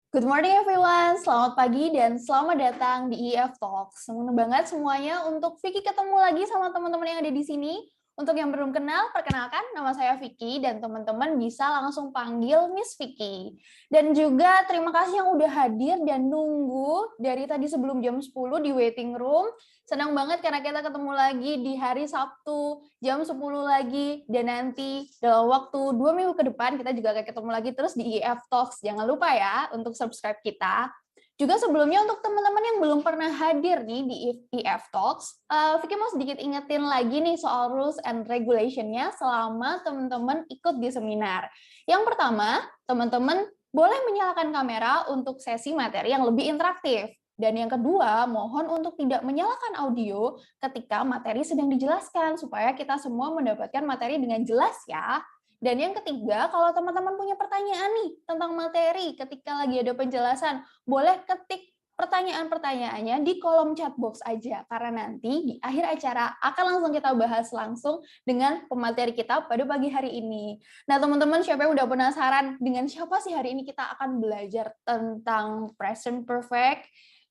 Good morning everyone, selamat pagi dan selamat datang di EF Talks. Senang banget semuanya untuk Vicky ketemu lagi sama teman-teman yang ada di sini. Untuk yang belum kenal, perkenalkan nama saya Vicky dan teman-teman bisa langsung panggil Miss Vicky. Dan juga terima kasih yang udah hadir dan nunggu dari tadi sebelum jam 10 di waiting room. Senang banget karena kita ketemu lagi di hari Sabtu jam 10 lagi dan nanti dalam waktu 2 minggu ke depan kita juga akan ketemu lagi terus di EF Talks. Jangan lupa ya untuk subscribe kita. Juga sebelumnya untuk teman-teman yang belum pernah hadir nih di EF Talks, Vicky mau sedikit ingetin lagi nih soal rules and regulation-nya selama teman-teman ikut di seminar. Yang pertama, teman-teman boleh menyalakan kamera untuk sesi materi yang lebih interaktif. Dan yang kedua, mohon untuk tidak menyalakan audio ketika materi sedang dijelaskan, supaya kita semua mendapatkan materi dengan jelas ya. Dan yang ketiga, kalau teman-teman punya pertanyaan nih tentang materi ketika lagi ada penjelasan, boleh ketik pertanyaan-pertanyaannya di kolom chat box aja, karena nanti di akhir acara akan langsung kita bahas langsung dengan pemateri kita pada pagi hari ini. Nah teman-teman, siapa yang udah penasaran dengan siapa sih hari ini kita akan belajar tentang present perfect?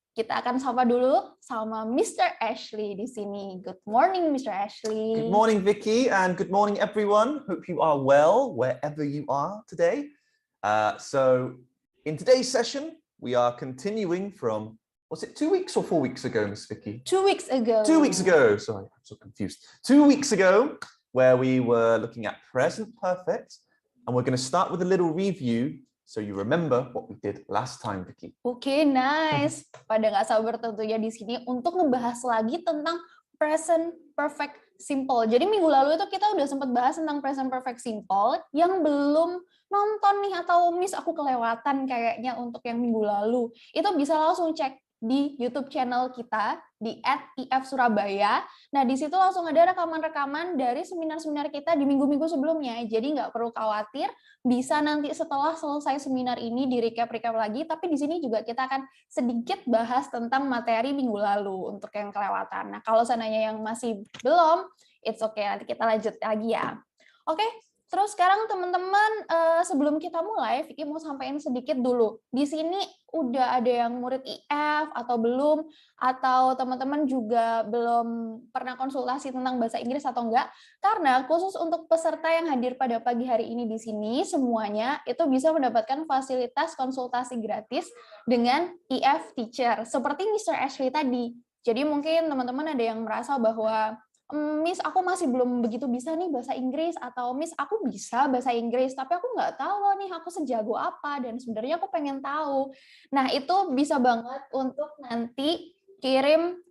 Kita akan sapa dulu sama Mr. Ashley di sini. Good morning, Mr. Ashley. Good morning, Vicky, and good morning, everyone. Hope you are well wherever you are today. So in today's session, we are continuing from, was it 2 weeks or 4 weeks ago, Miss Vicky? 2 weeks ago. 2 weeks ago. Sorry, I'm so confused. 2 weeks ago, where we were looking at present perfect, and we're going to start with a little review so you remember what we did last time, Vicky. Oke, nice. Pada nggak sabar tentunya di sini untuk ngebahas lagi tentang present perfect simple. Jadi minggu lalu itu kita udah sempat bahas tentang present perfect simple. Yang belum nonton nih atau miss aku kelewatan kayaknya untuk yang minggu lalu, itu bisa langsung cek di YouTube channel kita di @if_surabaya. Nah, di situ langsung ada rekaman-rekaman dari seminar-seminar kita di minggu-minggu sebelumnya. Jadi nggak perlu khawatir, bisa nanti setelah selesai seminar ini di recap-recap lagi, tapi di sini juga kita akan sedikit bahas tentang materi minggu lalu untuk yang kelewatan. Nah, kalau seandainya yang masih belum, it's okay, nanti kita lanjut lagi ya. Oke, terus sekarang teman-teman, sebelum kita mulai, Vicky mau sampaikan sedikit dulu. Di sini udah ada yang murid IF atau belum, atau teman-teman juga belum pernah konsultasi tentang bahasa Inggris atau enggak, karena khusus untuk peserta yang hadir pada pagi hari ini di sini, semuanya itu bisa mendapatkan fasilitas konsultasi gratis dengan IF Teacher, seperti Mr. Ashley tadi. Jadi mungkin teman-teman ada yang merasa bahwa Miss, aku masih belum begitu bisa nih bahasa Inggris, atau Miss, aku bisa bahasa Inggris, tapi aku nggak tahu nih aku sejago apa, dan sebenarnya aku pengen tahu. Nah, itu bisa banget untuk nanti kirim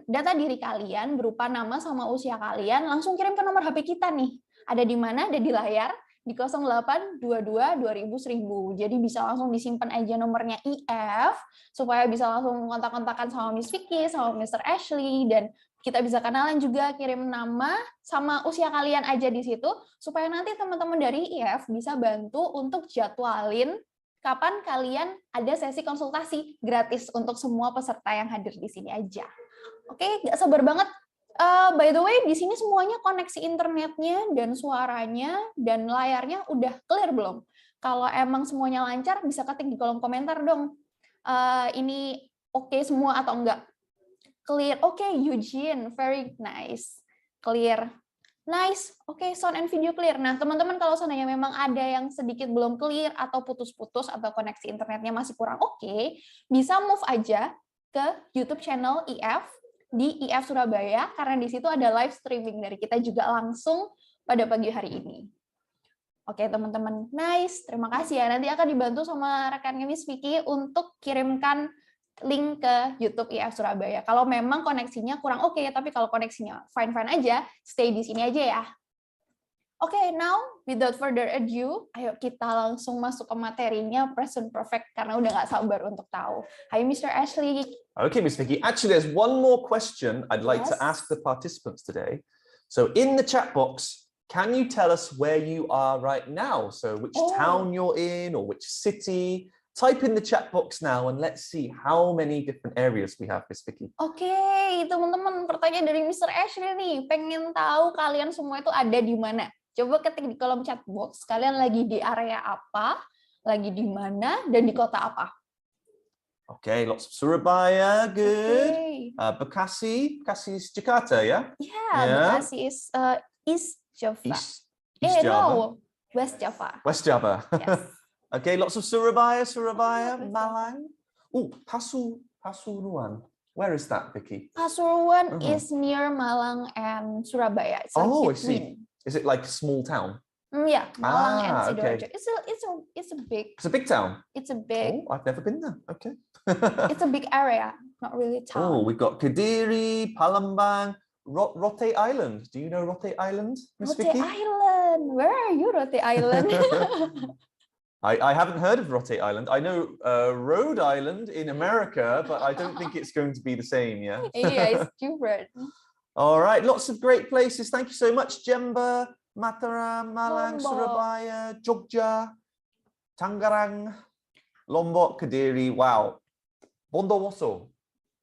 data diri kalian berupa nama sama usia kalian, langsung kirim ke nomor HP kita nih. Ada di mana? Ada di layar, di 0822 2000 1000. Jadi bisa langsung disimpan aja nomornya IF, supaya bisa langsung kontak-kontakan sama Miss Vicky, sama Mr. Ashley, dan kita bisa kenalan juga, kirim nama sama usia kalian aja di situ, supaya nanti teman-teman dari IF bisa bantu untuk jadwalin kapan kalian ada sesi konsultasi gratis untuk semua peserta yang hadir di sini aja. Oke, nggak sabar banget. By the way, di sini semuanya koneksi internetnya dan suaranya dan layarnya udah clear belum? Kalau emang semuanya lancar, bisa ketik di kolom komentar dong. Ini oke semua atau enggak? Clear. Oke, Eugene, very nice. Clear. Nice. Oke, sound and video clear. Nah, teman-teman kalau seandainya memang ada yang sedikit belum clear atau putus-putus atau koneksi internetnya masih kurang oke, bisa move aja ke YouTube channel IF di IF Surabaya, karena di situ ada live streaming dari kita juga langsung pada pagi hari ini. Oke, teman-teman. Nice. Terima kasih ya. Nanti akan dibantu sama rekannya Miss Vicky untuk kirimkan link ke YouTube IF Surabaya. Kalau memang koneksinya kurang oke, tapi kalau koneksinya fine-fine aja, stay di sini aja ya. Oke, now without further ado, ayo kita langsung masuk ke materinya present perfect, karena udah nggak sabar untuk tahu. Hai Mr. Ashley. Okay, Miss Vicky. Actually, there's one more question I'd like to ask the participants today. So in the chat box, can you tell us where you are right now? So which town you're in or which city? Type in the chat box now and let's see how many different areas we have, Miss Vicky. Oke, teman-teman, pertanyaan dari Mr. Ashley nih, pengen tahu kalian semua itu ada di mana? Coba ketik di kolom chat box, kalian lagi di area apa? lagi di mana, dan di kota apa. Okay, lots of Surabaya, good. Okay. Bekasi is Jakarta, yeah? Yeah, Bekasi is East Java. East Java. No, West Java. West Java. Yes. Okay, lots of Surabaya, Malang. Oh, Pasuruan. Where is that, Vicky? Pasuruan is near Malang and Surabaya. It's like I between. see. Is it like a small town? Yeah, Malang and Sidoarjo. Okay. It's a big. It's a big town. It's a big. Oh, I've never been there. Okay. It's a big area, not really town. Oh, we've got Kediri, Palembang, Rote Island. Do you know Rote Island, Miss Rote Vicky? Island. Where are you, Rote Island? I haven't heard of Rote Island. I know Rhode Island in America, but I don't think it's going to be the same, yeah? Yeah, it's different. All right, lots of great places. Thank you so much, Jember, Mataram, Malang, Lombok. Surabaya, Jogja, Tangerang, Lombok, Kediri. Wow. Bondowoso.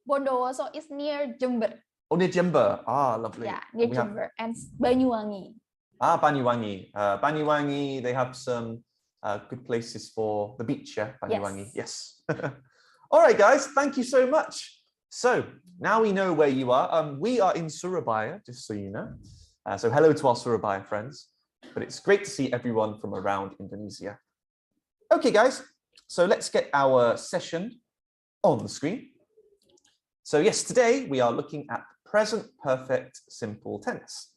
Bondowoso is near Jember. Oh, near Jember. Ah, lovely. Yeah, near Jember. And Banyuwangi. Banyuwangi. Banyuwangi, they have some good places for the beach, yeah? Banyuwangi, yes. All right, guys, thank you so much. So now we know where you are. We are in Surabaya, just so you know. So hello to our Surabaya friends. But it's great to see everyone from around Indonesia. Okay, guys, so let's get our session on the screen. So yes, today we are looking at present perfect simple tense.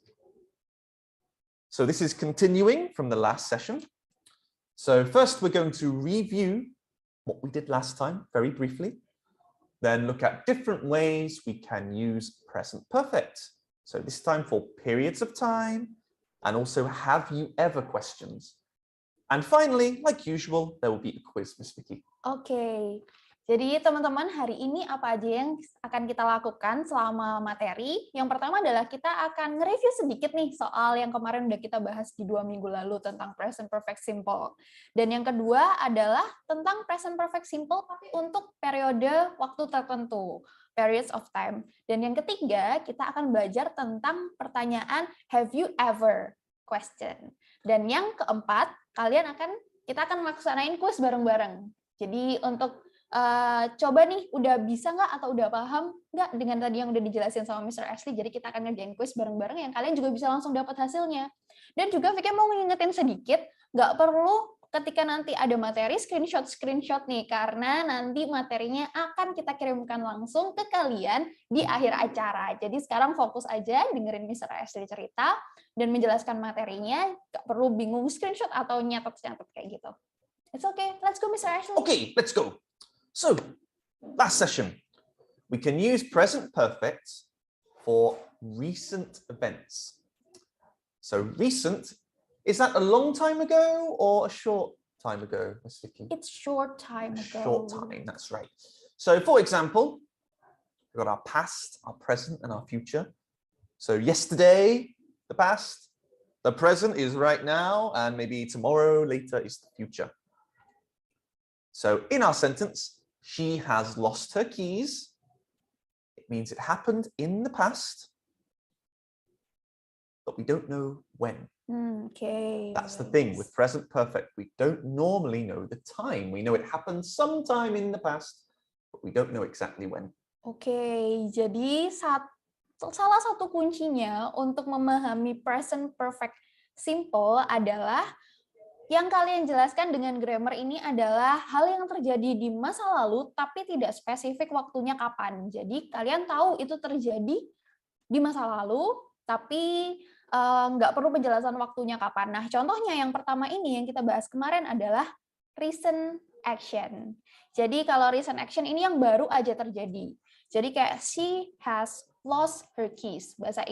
So this is continuing from the last session. So first we're going to review what we did last time very briefly, then look at different ways we can use present perfect. So this time for periods of time and also have you ever questions. And finally, like usual, there will be a quiz, Miss Vicky. Okay. Jadi teman-teman, hari ini apa aja yang akan kita lakukan selama materi? Yang pertama adalah kita akan nge-review sedikit nih soal yang kemarin udah kita bahas di 2 minggu lalu tentang present perfect simple. Dan yang kedua adalah tentang present perfect simple tapi untuk periode waktu tertentu, periods of time. Dan yang ketiga, kita akan belajar tentang pertanyaan have you ever question. Dan yang keempat, kita akan laksanain kuis bareng-bareng. Jadi untuk coba nih, udah bisa nggak atau udah paham nggak dengan tadi yang udah dijelasin sama Mr. Ashley, jadi kita akan ngerjain kuis bareng-bareng yang kalian juga bisa langsung dapat hasilnya. Dan juga Vicky mau ngingetin sedikit, nggak perlu ketika nanti ada materi screenshot nih, karena nanti materinya akan kita kirimkan langsung ke kalian di akhir acara. Jadi sekarang fokus aja dengerin Mr. Ashley cerita dan menjelaskan materinya, nggak perlu bingung screenshot atau nyatet-nyatet kayak gitu. It's okay, let's go Mr. Ashley. Okay, let's go. So, last session, we can use present perfect for recent events. So recent, is that a long time ago or a short time ago, Miss Vicky? It's short time ago. Short time, that's right. So for example, we've got our past, our present, and our future. So yesterday, the past, the present is right now, and maybe tomorrow, later is the future. So in our sentence, she has lost her keys. It means it happened in the past, but we don't know when. Okay. That's the thing with present perfect. We don't normally know the time. We know it happened sometime in the past, but we don't know exactly when. Okay, jadi salah satu kuncinya untuk memahami present perfect simple adalah yang kalian jelaskan dengan grammar ini adalah hal yang terjadi di masa lalu tapi tidak spesifik waktunya kapan. Jadi kalian tahu itu terjadi di masa lalu tapi nggak perlu penjelasan waktunya kapan. Nah, contohnya yang pertama ini yang kita bahas kemarin adalah recent action. Jadi kalau recent action ini yang baru aja terjadi. Jadi kayak she has lost her keys. Bahasa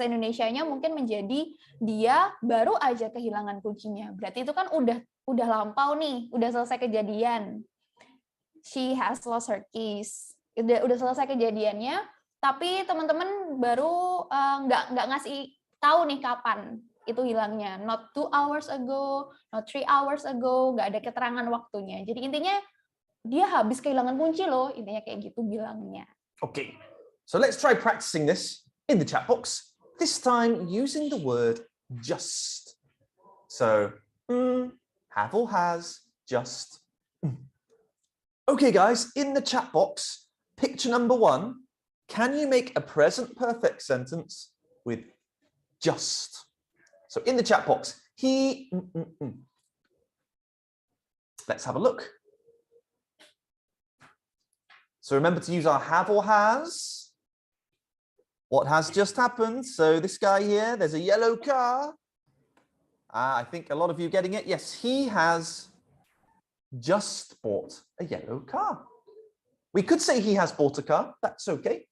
Indonesianya mungkin menjadi dia baru aja kehilangan kuncinya. Berarti itu kan udah lampau nih, udah selesai kejadian. She has lost her keys. Udah selesai kejadiannya, tapi teman-teman baru nggak ngasih tahu nih kapan itu hilangnya. Not 2 hours ago, not 3 hours ago, nggak ada keterangan waktunya. Jadi intinya dia habis kehilangan kunci loh, intinya kayak gitu bilangnya. Okay, so let's try practicing this in the chat box. This time using the word just. So have or has, just. Okay, guys, in the chat box, picture number 1, can you make a present perfect sentence with just? So in the chat box, he. Let's have a look. So remember to use our have or has. What has just happened? So this guy here, there's a yellow car. I think a lot of you are getting it. Yes, he has just bought a yellow car. We could say he has bought a car. That's okay.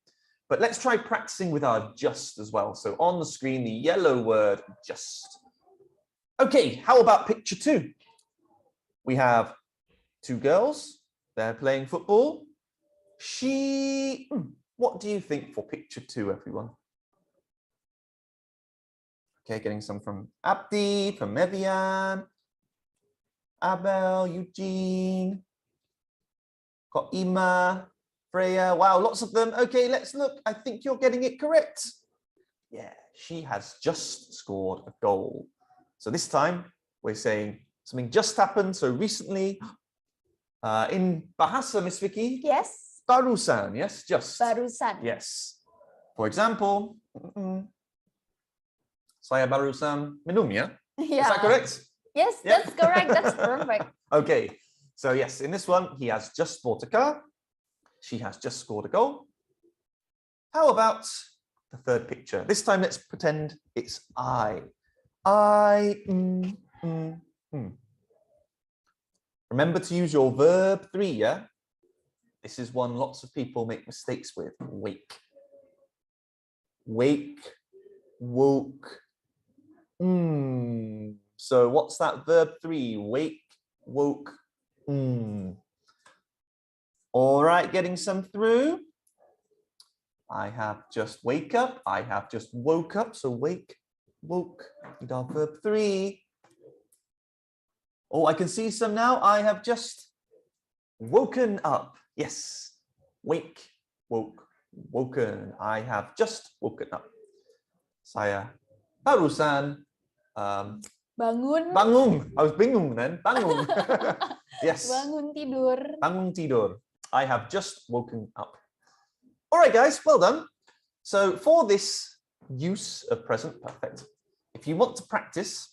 But let's try practicing with our just as well. So on the screen, the yellow word just. Okay, how about picture 2? We have 2 girls. They're playing football. What do you think for picture 2, everyone? Okay, getting some from Abdi, from Mevian, Abel, Eugene, got Ima, Freya. Wow, lots of them. Okay, let's look. I think you're getting it correct. Yeah, she has just scored a goal. So this time we're saying something just happened. So recently, in Bahasa, Miss Vicky? Yes. Barusan, yes, just. Barusan. Yes. For example, saya barusan minum ya. Yeah. Is that correct? Yes, Yeah. that's correct. That's perfect. Okay. So yes, in this one, he has just bought a car. She has just scored a goal. How about the third picture? This time, let's pretend it's I. Remember to use your verb 3, yeah? This is one lots of people make mistakes with. Wake. Wake. Woke. So what's that verb 3? Wake. Woke. All right, getting some through. I have just wake up. I have just woke up. So wake, woke. Need our verb 3. Oh, I can see some now. I have just woken up. Yes. Wake, woke, woken. I have just woken up. Saya barusan bangun. Bangun. I was bingung then. Bangun. Yes. Bangun tidur. Bangun tidur. I have just woken up. All right, guys. Well done. So for this use of present perfect, if you want to practice,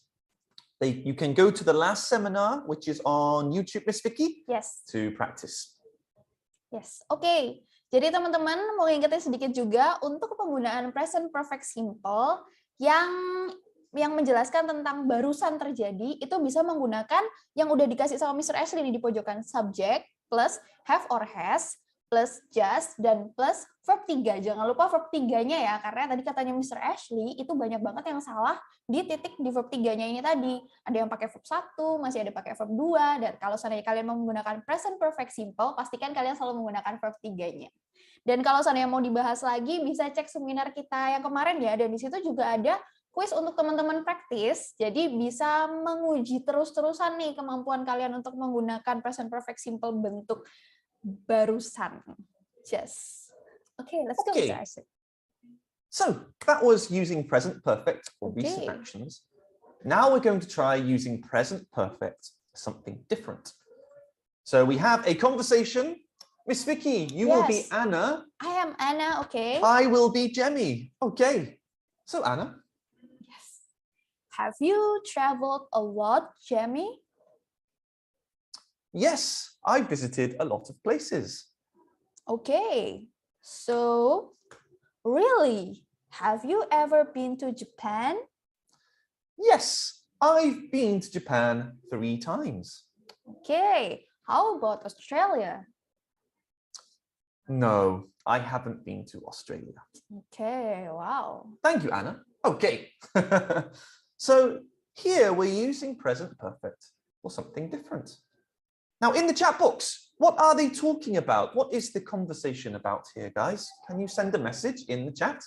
you can go to the last seminar, which is on YouTube, Miss Vicky. Yes. To practice. Yes. Oke. Jadi teman-teman mau ingetin sedikit juga untuk penggunaan present perfect simple yang menjelaskan tentang barusan terjadi itu bisa menggunakan yang udah dikasih sama Mr. Ashley nih di pojokan, subject plus have or has plus just dan plus verb 3. Jangan lupa verb 3-nya ya, karena tadi katanya Mr. Ashley itu banyak banget yang salah di titik di verb 3-nya ini tadi. Ada yang pakai verb 1, masih ada pakai verb 2, dan kalau seandainya kalian mau menggunakan present perfect simple, pastikan kalian selalu menggunakan verb 3-nya. Dan kalau seandainya mau dibahas lagi, bisa cek seminar kita yang kemarin ya, dan di situ juga ada quiz untuk teman-teman praktis, jadi bisa menguji terus-terusan nih kemampuan kalian untuk menggunakan present perfect simple bentuk barusan. Just. Okay, let's go. Okay. So that was using present perfect for recent actions. Now we're going to try using present perfect for something different. So we have a conversation. Miss Vicky, you will be Anna. I am Anna, okay. I will be Jemmy. Okay. So Anna. Yes. Have you traveled a lot, Jemmy? Yes, I visited a lot of places. Okay, so really, have you ever been to Japan? Yes, I've been to Japan 3 times. Okay, how about Australia? No, I haven't been to Australia. Okay, wow. Thank you, Anna. Okay. So here we're using present perfect for something different. Now, in the chat box, what are they talking about? What is the conversation about here, guys? Can you send a message in the chat?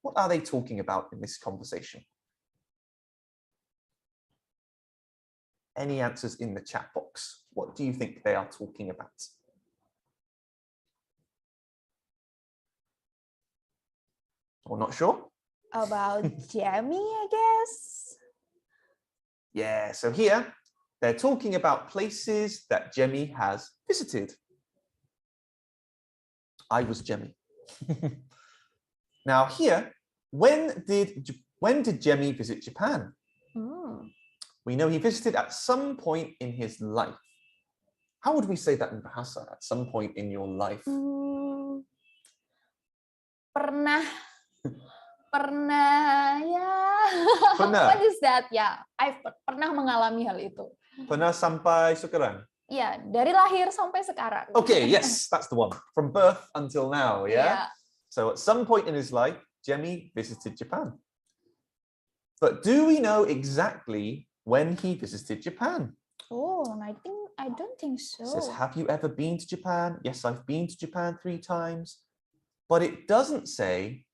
What are they talking about in this conversation? Any answers in the chat box? What do you think they are talking about? Or not sure? About Jamie, I guess. Yeah, so here they're talking about places that Jemmy has visited. I was Jemmy. Now here, when did Jemmy visit Japan? We know he visited at some point in his life. How would we say that in Bahasa? At some point in your life? Pernah ya. Pernah. What is that? Ya, I pernah mengalami hal itu. Pernah sampai sekarang? Ya, dari lahir sampai sekarang. Okay, yes, that's the one. From birth until now, yeah? So at some point in his life, Jemmy visited Japan. But do we know exactly when he visited Japan? Oh, I don't think so. It says, have you ever been to Japan? Yes, I've been to Japan 3 times. But it doesn't say,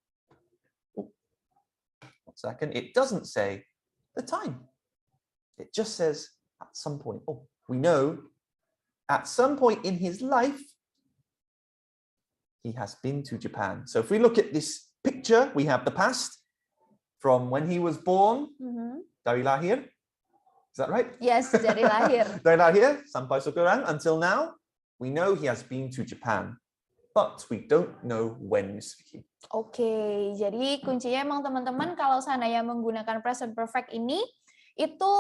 it doesn't say the time. It just says at some point. Oh, we know at some point in his life, he has been to Japan. So if we look at this picture, we have the past from when he was born, dari lahir. Is that right? Yes, dari lahir. Dari lahir sampai sekarang, until now, we know he has been to Japan, but we don't know when, Miss Vicky. Oke, jadi kuncinya emang teman-teman kalau seandainya menggunakan present perfect ini, itu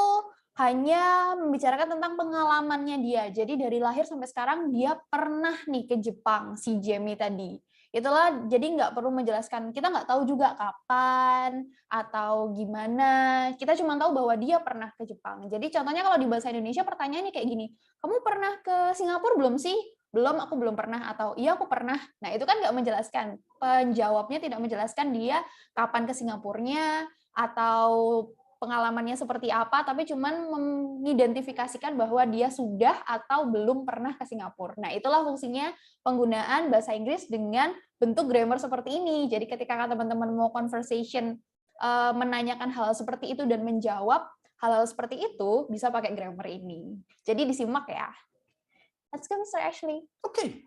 hanya membicarakan tentang pengalamannya dia. Jadi dari lahir sampai sekarang dia pernah nih ke Jepang, si Jamie tadi. Itulah, jadi nggak perlu menjelaskan, kita nggak tahu juga kapan atau gimana, kita cuma tahu bahwa dia pernah ke Jepang. Jadi contohnya kalau di bahasa Indonesia pertanyaannya kayak gini, kamu pernah ke Singapura belum sih? Belum, aku belum pernah, atau iya aku pernah. Nah itu kan nggak menjelaskan, penjawabnya tidak menjelaskan dia kapan ke Singapurnya, atau pengalamannya seperti apa, tapi cuman mengidentifikasikan bahwa dia sudah atau belum pernah ke Singapura. Nah, itulah fungsinya penggunaan bahasa Inggris dengan bentuk grammar seperti ini. Jadi ketika teman-teman mau conversation, menanyakan hal seperti itu dan menjawab hal-hal seperti itu, bisa pakai grammar ini. Jadi disimak ya. Let's go, Mr. Ashley. Okay,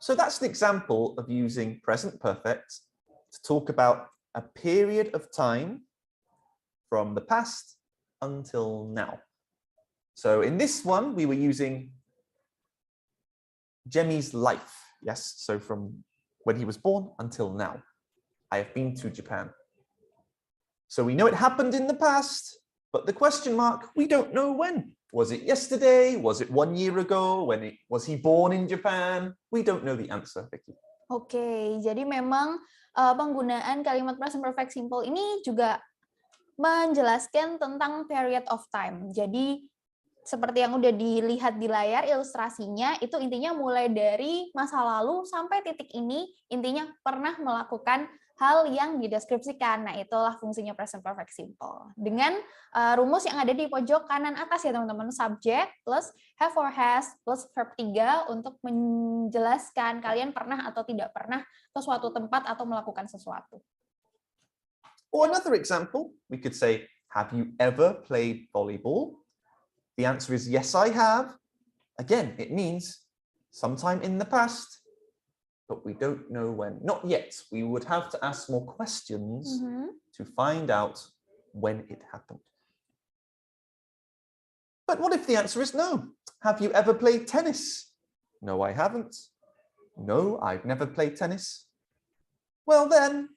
so that's an example of using present perfect to talk about a period of time from the past until now. So in this one, we were using Jemmy's life. Yes, so from when he was born until now. I have been to Japan. So we know it happened in the past, but the question mark, we don't know when. Was it yesterday? Was it 1 year ago? Was he born in Japan? We don't know the answer, Vicky. Oke, jadi memang penggunaan kalimat present perfect simple ini juga menjelaskan tentang period of time. Jadi seperti yang udah dilihat di layar ilustrasinya, itu intinya mulai dari masa lalu sampai titik ini, intinya pernah melakukan hal yang dideskripsikan. Nah, itulah fungsinya present perfect simple. Dengan rumus yang ada di pojok kanan atas ya teman-teman, subject plus have or has plus verb 3 untuk menjelaskan kalian pernah atau tidak pernah ke suatu tempat atau melakukan sesuatu. Or another example, we could say, have you ever played volleyball? The answer is yes, I have. Again, it means sometime in the past, but we don't know when. Not yet. We would have to ask more questions to find out when it happened. But what if the answer is no? Have you ever played tennis? No, I haven't. No, I've never played tennis. Well, then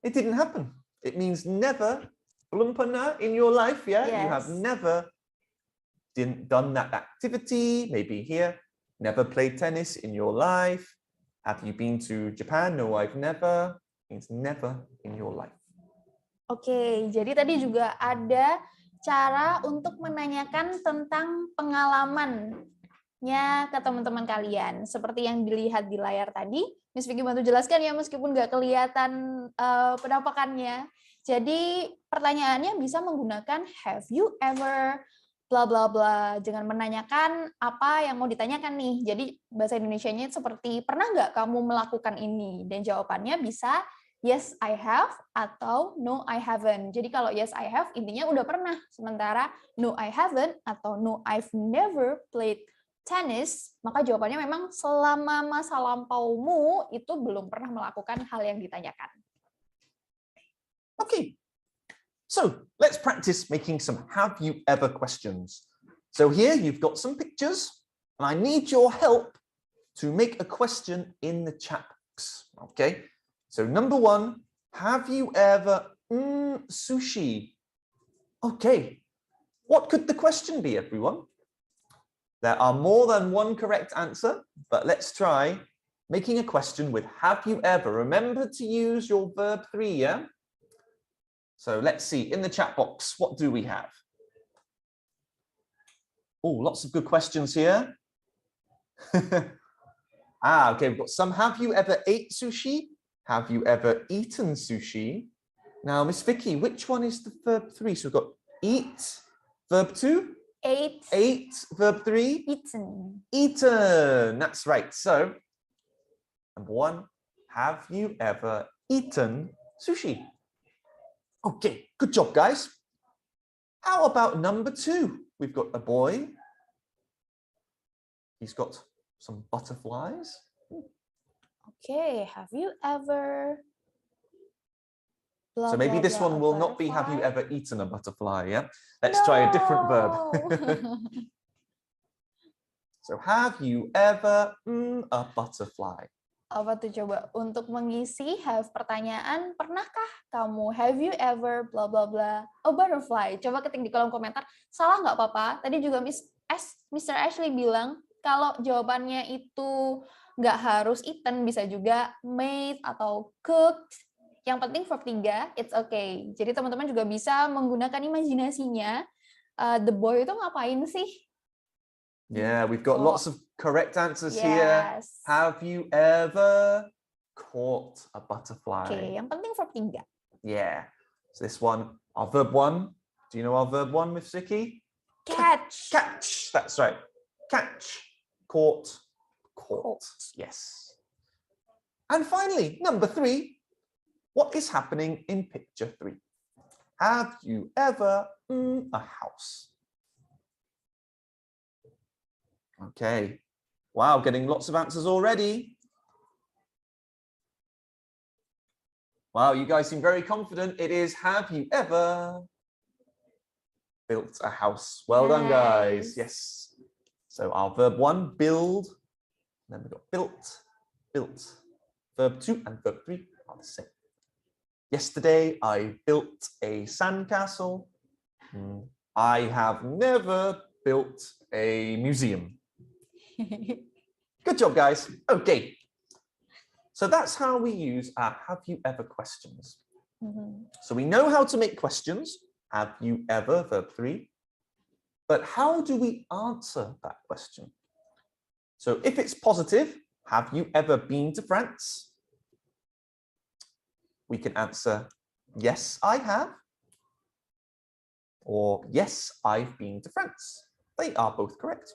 it didn't happen. It means never, belum pernah in your life, yeah? Yes. You have never done that activity, maybe here, never played tennis in your life. Have you been to Japan? No, I've never. It means never in your life. Oke, jadi tadi juga ada cara untuk menanyakan tentang pengalamannya ke teman-teman kalian. Seperti yang dilihat di layar tadi, Miss Vicky bantu jelaskan ya, meskipun nggak kelihatan penampakannya. Jadi pertanyaannya bisa menggunakan have you ever bla bla bla, dengan menanyakan apa yang mau ditanyakan nih. Jadi bahasa Indonesianya seperti pernah nggak kamu melakukan ini? Dan jawabannya bisa yes I have atau no I haven't. Jadi kalau yes I have intinya udah pernah, sementara no I haven't atau no I've never played tennis, maka jawabannya memang selama masa lampaumu itu belum pernah melakukan hal yang ditanyakan. Okay, so let's practice making some have you ever questions. So here you've got some pictures and I need your help to make a question in the chat box. Okay, so number one, have you ever sushi? Okay, what could the question be, everyone? There are more than one correct answer, but let's try making a question with have you ever. Remember to use your verb 3, yeah? So let's see, in the chat box, what do we have? Oh, lots of good questions here. Okay, we've got some. Have you ever ate sushi? Have you ever eaten sushi? Now, Miss Vicky, which one is the verb 3? So we've got eat, verb 2. Ate, verb 3. Eaten. Eaten, that's right. So, number one, have you ever eaten sushi? Okay, good job, guys. How about number 2? We've got a boy. He's got some butterflies. Okay, have you ever... So maybe this one will not be have you ever eaten a butterfly, yeah? Let's try a different verb. So have you ever a butterfly? Apa tuh coba? Untuk mengisi have pertanyaan, pernahkah kamu have you ever bla bla bla a butterfly? Coba ketik di kolom komentar. Salah nggak apa-apa. Tadi juga Mr. Ashley bilang kalau jawabannya itu nggak harus eaten, bisa juga made atau cooked. Yang penting verb 3, it's okay. Jadi teman-teman juga bisa menggunakan imajinasinya. The boy itu ngapain sih? Yeah, we've got lots of correct answers here. Yes. Have you ever caught a butterfly? Okay, yang penting verb 3. Yeah. So this one, our verb 1. Do you know our verb 1, Miss Vicky? Catch. Catch. That's right. Catch. Caught. Caught. Yes. And finally, number 3. What is happening in picture 3? Have you ever a house? Okay. Wow, getting lots of answers already. Wow, you guys seem very confident. It is have you ever built a house? Well done, guys. Yes. So our verb 1, build. Then we've got built, built. Verb 2 and verb 3 are the same. Yesterday, I built a sandcastle. I have never built a museum. Good job, guys. Okay. So that's how we use our have you ever questions. So we know how to make questions. Have you ever, verb 3. But how do we answer that question? So if it's positive, have you ever been to France? We can answer, yes, I have. Or yes, I've been to France. They are both correct.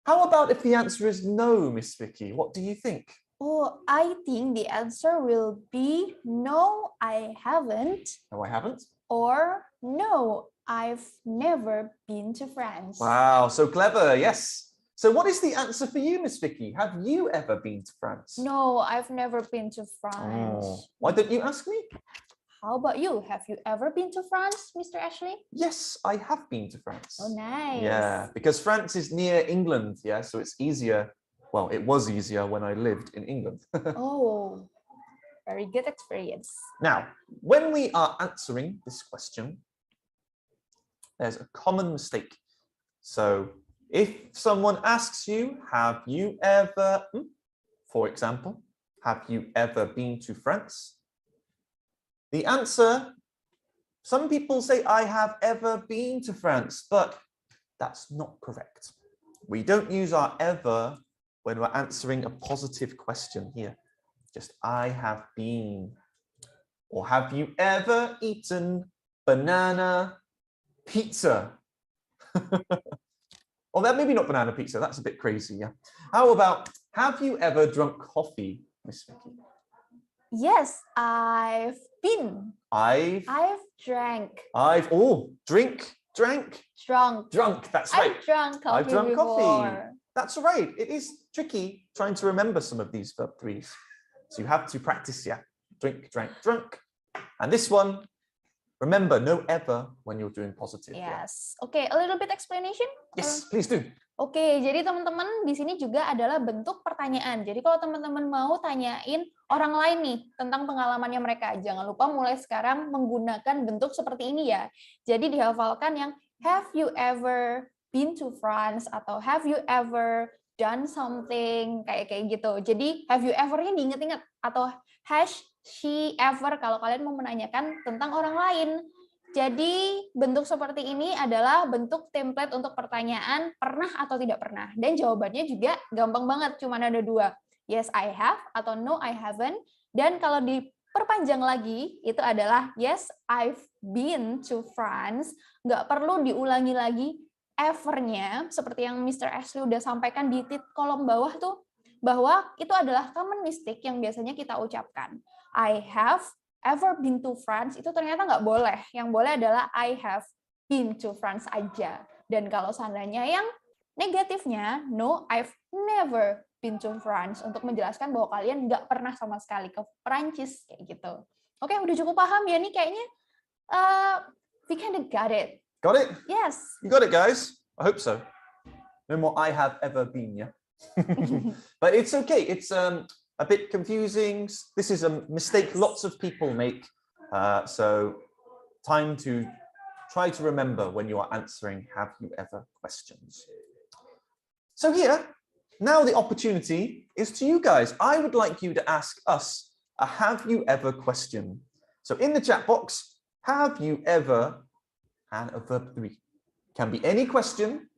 How about if the answer is no, Miss Vicky? What do you think? Oh, I think the answer will be no, I haven't. No, I haven't. Or no, I've never been to France. Wow, so clever, yes. So what is the answer for you, Miss Vicky? Have you ever been to France? No, I've never been to France. Oh, why don't you ask me? How about you? Have you ever been to France, Mr. Ashley? Yes, I have been to France. Oh, nice. Yeah, because France is near England, yeah, so it's easier. Well, it was easier when I lived in England. Oh, very good experience. Now, when we are answering this question, there's a common mistake. So if someone asks you, have you ever, for example, have you ever been to France? The answer, some people say, I have ever been to France, but that's not correct. We don't use our ever when we're answering a positive question here. Just I have been. Or have you ever eaten banana pizza? Or that maybe not banana pizza, that's a bit crazy, yeah. How about, have you ever drunk coffee, Miss Vicky? Yes, I've been. I've drank. Drink, drank. Drunk, that's right. I've drunk coffee I've drunk before. coffee. That's right. It is tricky trying to remember some of these verb 3s. So you have to practice, yeah. Drink, drank, drunk. And this one, Remember, no ever when you're doing positive. Yes. Okay, a little bit explanation? Yes, please do. Oke, jadi teman-teman di sini juga adalah bentuk pertanyaan. Jadi kalau teman-teman mau tanyain orang lain nih tentang pengalamannya mereka, jangan lupa mulai sekarang menggunakan bentuk seperti ini ya. Jadi dihafalkan yang have you ever been to France atau have you ever done something kayak gitu. Jadi have you ever-nya diingat-ingat atau has she ever kalau kalian mau menanyakan tentang orang lain. Jadi bentuk seperti ini adalah bentuk template untuk pertanyaan pernah atau tidak pernah. Dan jawabannya juga gampang banget, cuma ada dua. Yes, I have atau no, I haven't. Dan kalau diperpanjang lagi, itu adalah yes, I've been to France. Nggak perlu diulangi lagi ever-nya, seperti yang Mr. Ashley udah sampaikan di kolom bawah tuh, bahwa itu adalah common mistake yang biasanya kita ucapkan. I have ever been to France, itu ternyata nggak boleh. Yang boleh adalah I have been to France aja. Dan kalau seandainya yang negatifnya, no, I've never been to France, untuk menjelaskan bahwa kalian nggak pernah sama sekali ke Perancis, kayak gitu. Oke, udah cukup paham ya nih kayaknya. We kind of got it. Got it? Yes. You got it, guys. I hope so. No more I have ever been, yeah? But it's okay. It's a bit confusing. This is a mistake lots of people make. So time to try to remember when you are answering have you ever questions. So here, now the opportunity is to you guys. I would like you to ask us a have you ever question. So in the chat box, have you ever, and a verb 3. Can be any question.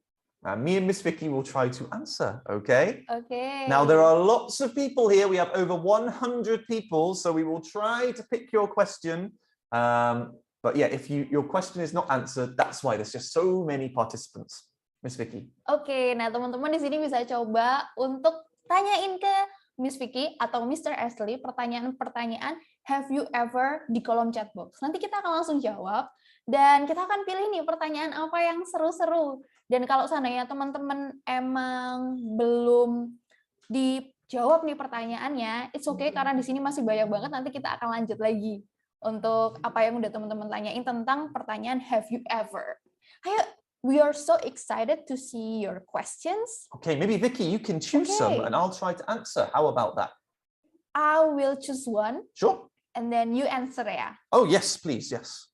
Me and Miss Vicky will try to answer, okay? Okay. Now, there are lots of people here. We have over 100 people, so we will try to pick your question. But yeah, if your question is not answered, that's why there's just so many participants. Miss Vicky. Oke, nah teman-teman di sini bisa coba untuk tanyain ke Miss Vicky atau Mr. Ashley pertanyaan-pertanyaan have you ever di kolom chat box. Nanti kita akan langsung jawab dan kita akan pilih nih pertanyaan apa yang seru-seru. Dan kalau seandainya teman-teman emang belum dijawab nih pertanyaannya, it's okay karena di sini masih banyak banget. Nanti kita akan lanjut lagi untuk apa yang udah teman-teman tanyain tentang pertanyaan have you ever. Ayo, we are so excited to see your questions. Okay, maybe Vicky, you can choose some and I'll try to answer. How about that? I will choose one. Sure. And then you answer ya. Oh, yes, please, yes.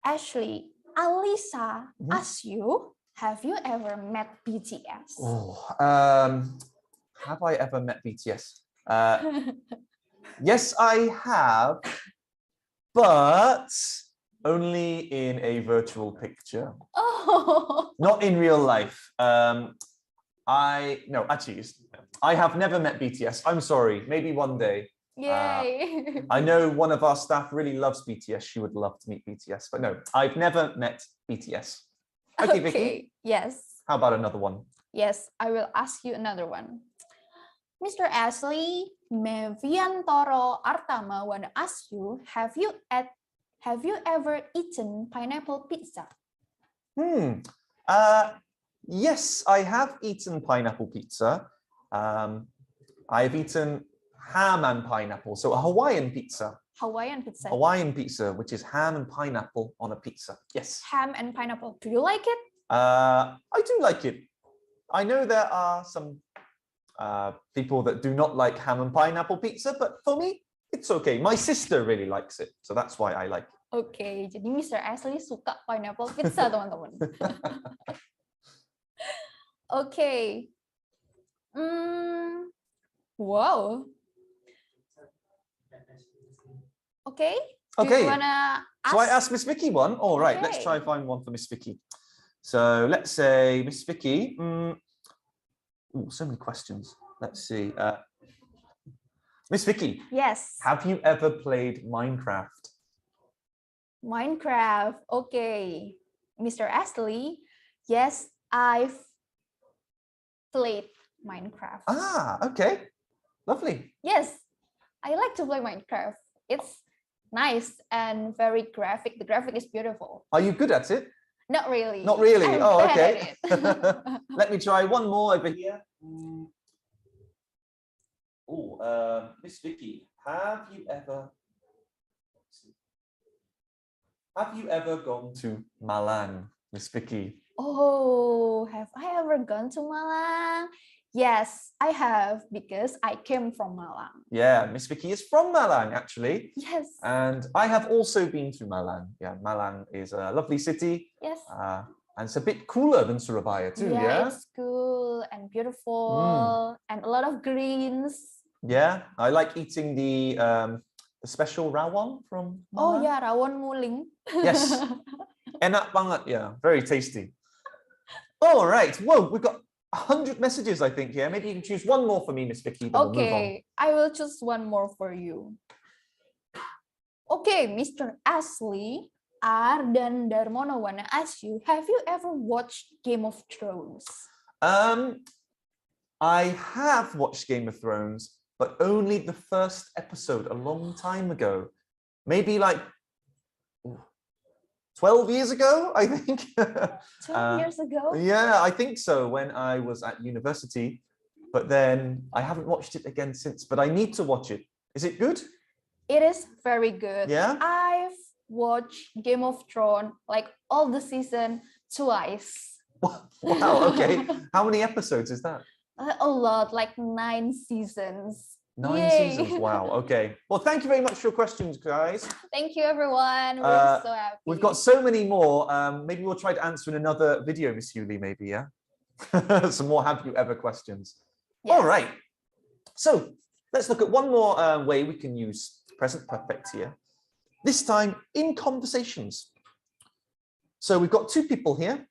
Ashley, Alisa asks you, have you ever met BTS? Oh, have I ever met BTS? Yes, I have, but only in a virtual picture. Oh. Not in real life. I have never met BTS. I'm sorry. Maybe one day. Yay. I know one of our staff really loves BTS. She would love to meet BTS, but no, I've never met BTS. Okay, Vicky. Yes. How about another one? Yes, I will ask you another one. Mr. Ashley, Meviantoro Artama want to ask you, have you ever eaten pineapple pizza? Yes, I have eaten pineapple pizza. I've eaten ham and pineapple, so a Hawaiian pizza. Hawaiian pizza. Hawaiian pizza, which is ham and pineapple on a pizza. Yes. Ham and pineapple. Do you like it? I do like it. I know there are some people that do not like ham and pineapple pizza, but for me, it's okay. My sister really likes it, so that's why I like it. Okay, jadi Mr. Ashley suka pineapple pizza, teman-teman. Okay. Wow. Okay. Okay. Do you wanna ask? So I asked Miss Vicky one. All right, let's try find one for Miss Vicky. So let's say Miss Vicky. So many questions. Let's see. Miss Vicky. Yes. Have you ever played Minecraft? Minecraft. Okay. Mr. Ashley. Yes, I've played Minecraft. Ah, okay. Lovely. Yes, I like to play Minecraft. It's nice and very graphic. The graphic is beautiful. Are you good at it? Not really. Not really. I'm Oh, bad okay. at it. Let me try one more over here. Miss Vicky, have you ever Have you ever gone to Malang, Miss Vicky? Oh, have I ever gone to Malang? Yes, I have, because I came from Malang. Yeah, Miss Vicky is from Malang, actually. Yes. And I have also been to Malang. Yeah, Malang is a lovely city. Yes. And it's a bit cooler than Surabaya too, yeah? It's cool and beautiful and a lot of greens. Yeah, I like eating the special rawon from Malang. Oh yeah, rawon nguling. Yes. Enak banget, yeah, very tasty. All right, whoa, we've got 100 messages, I think, here. Maybe you can choose one more for me, Miss Vicky, then we'll move on. Okay, I will choose one more for you. Okay, Mr. Ashley, R dan Darmono wanna ask you, have you ever watched Game of Thrones? I have watched Game of Thrones, but only the first episode a long time ago. Maybe like 12 years ago, I think. 12 years ago? Yeah, I think so, when I was at university. But then I haven't watched it again since, but I need to watch it. Is it good? It is very good. Yeah? I've watched Game of Thrones, like all the season, twice. Wow, okay. How many episodes is that? A lot, like 9 seasons. 9 Yay. seasons, wow, okay. Well, thank you very much for your questions, guys. Thank you, everyone. We're so happy. We've got so many more. Maybe we'll try to answer in another video, Miss Yuli, maybe, yeah? Some more have you ever questions. Yes. All right. So let's look at one more way we can use present perfect here. This time in conversations. So we've got 2 people here.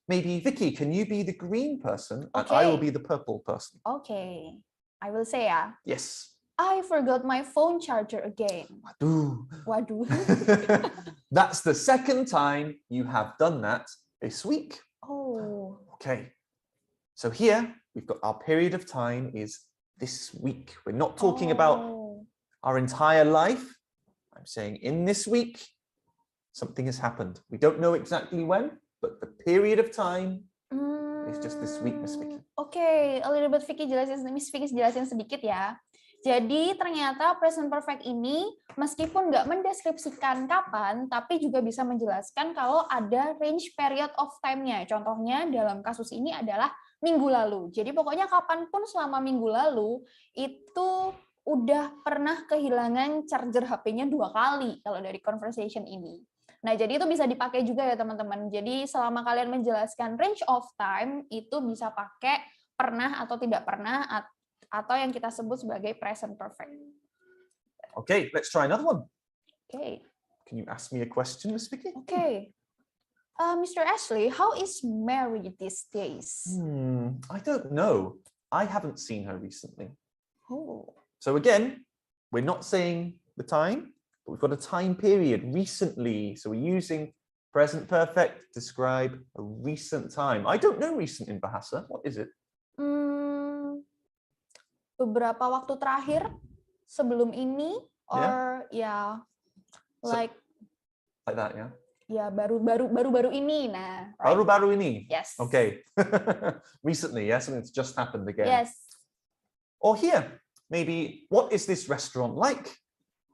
Maybe Vicky, can you be the green person and I will be the purple person? Okay. I will say, yes. I forgot my phone charger again. Waduh. Waduh. That's the second time you have done that this week. Oh. Okay. So here we've got our period of time is this week. We're not talking about our entire life. I'm saying in this week, something has happened. We don't know exactly when, but the period of time is just this week, Miss Vicky. Okay, a little bit Miss Vicky jelasin sedikit ya. Jadi ternyata present perfect ini meskipun nggak mendeskripsikan kapan, tapi juga bisa menjelaskan kalau ada range period of time-nya. Contohnya dalam kasus ini adalah minggu lalu. Jadi pokoknya kapanpun selama minggu lalu itu udah pernah kehilangan charger HP-nya 2 kali kalau dari conversation ini. Nah, jadi itu bisa dipakai juga ya teman-teman. Jadi selama kalian menjelaskan range of time, itu bisa pakai pernah atau tidak pernah, atau yang kita sebut sebagai present perfect. Okay, let's try another one. Okay. Can you ask me a question, Miss Vicky? Okay. Mr. Ashley, how is Mary these days? I don't know. I haven't seen her recently. Oh. So again, we're not saying the time, but we've got a time period, recently. So we're using present perfect to describe a recent time. I don't know recent in Bahasa. What is it? Beberapa waktu terakhir sebelum ini, or like that, yeah? Ya, baru-baru ini. Nah, right? Baru-baru ini? Yes. Okay. Recently, yeah? Something that's just happened again. Yes. Or here, maybe, what is this restaurant like?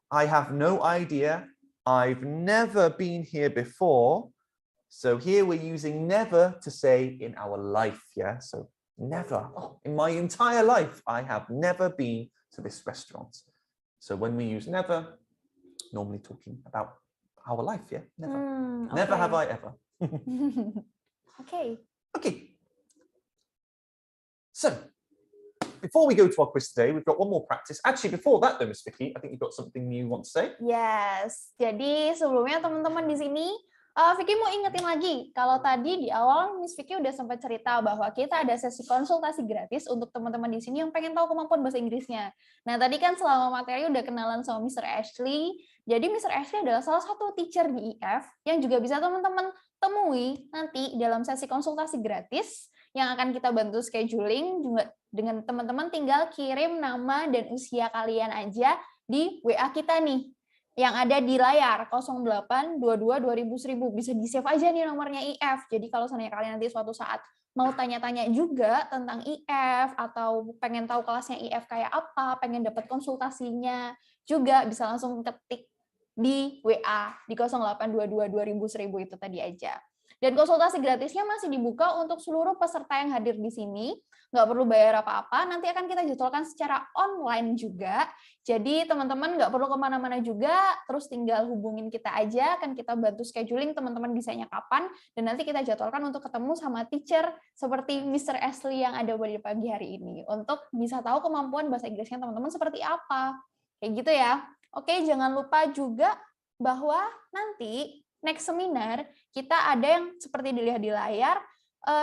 I have no idea. I've never been here before. So here we're using never to say in our life, yeah? So never. Oh, in my entire life, I have never been to this restaurant. So when we use never, normally talking about our life, yeah? Never. Okay. Never have I ever. Okay. Okay. So, before we go to our quiz today, we've got one more practice. Actually, before that though, Miss Vicky, I think you've got something you want to say. Yes. Jadi sebelumnya teman-teman di sini, Vicky mau ingetin lagi, kalau tadi di awal Miss Vicky udah sempat cerita bahwa kita ada sesi konsultasi gratis untuk teman-teman di sini yang pengen tahu kemampuan bahasa Inggrisnya. Nah, tadi kan selama materi udah kenalan sama Mr. Ashley. Jadi Mr. Ashley adalah salah satu teacher di IF yang juga bisa teman-teman temui nanti dalam sesi konsultasi gratis yang akan kita bantu scheduling. Juga dengan teman-teman tinggal kirim nama dan usia kalian aja di WA kita nih, yang ada di layar 0822 2000 1000. Bisa di-save aja nih nomornya IF. Jadi kalau seandainya kalian nanti suatu saat mau tanya-tanya juga tentang IF atau pengen tahu kelasnya IF kayak apa, pengen dapat konsultasinya juga, bisa langsung ketik di WA di 0822 2000 1000 itu tadi aja. Dan konsultasi gratisnya masih dibuka untuk seluruh peserta yang hadir di sini. Nggak perlu bayar apa-apa, nanti akan kita jadwalkan secara online juga. Jadi teman-teman nggak perlu kemana-mana juga, terus tinggal hubungin kita aja, akan kita bantu scheduling teman-teman bisanya kapan, dan nanti kita jadwalkan untuk ketemu sama teacher seperti Mr. Ashley yang ada pada pagi hari ini, untuk bisa tahu kemampuan bahasa Inggrisnya teman-teman seperti apa. Kayak gitu ya. Oke, jangan lupa juga bahwa nanti next seminar kita ada yang seperti dilihat di layar,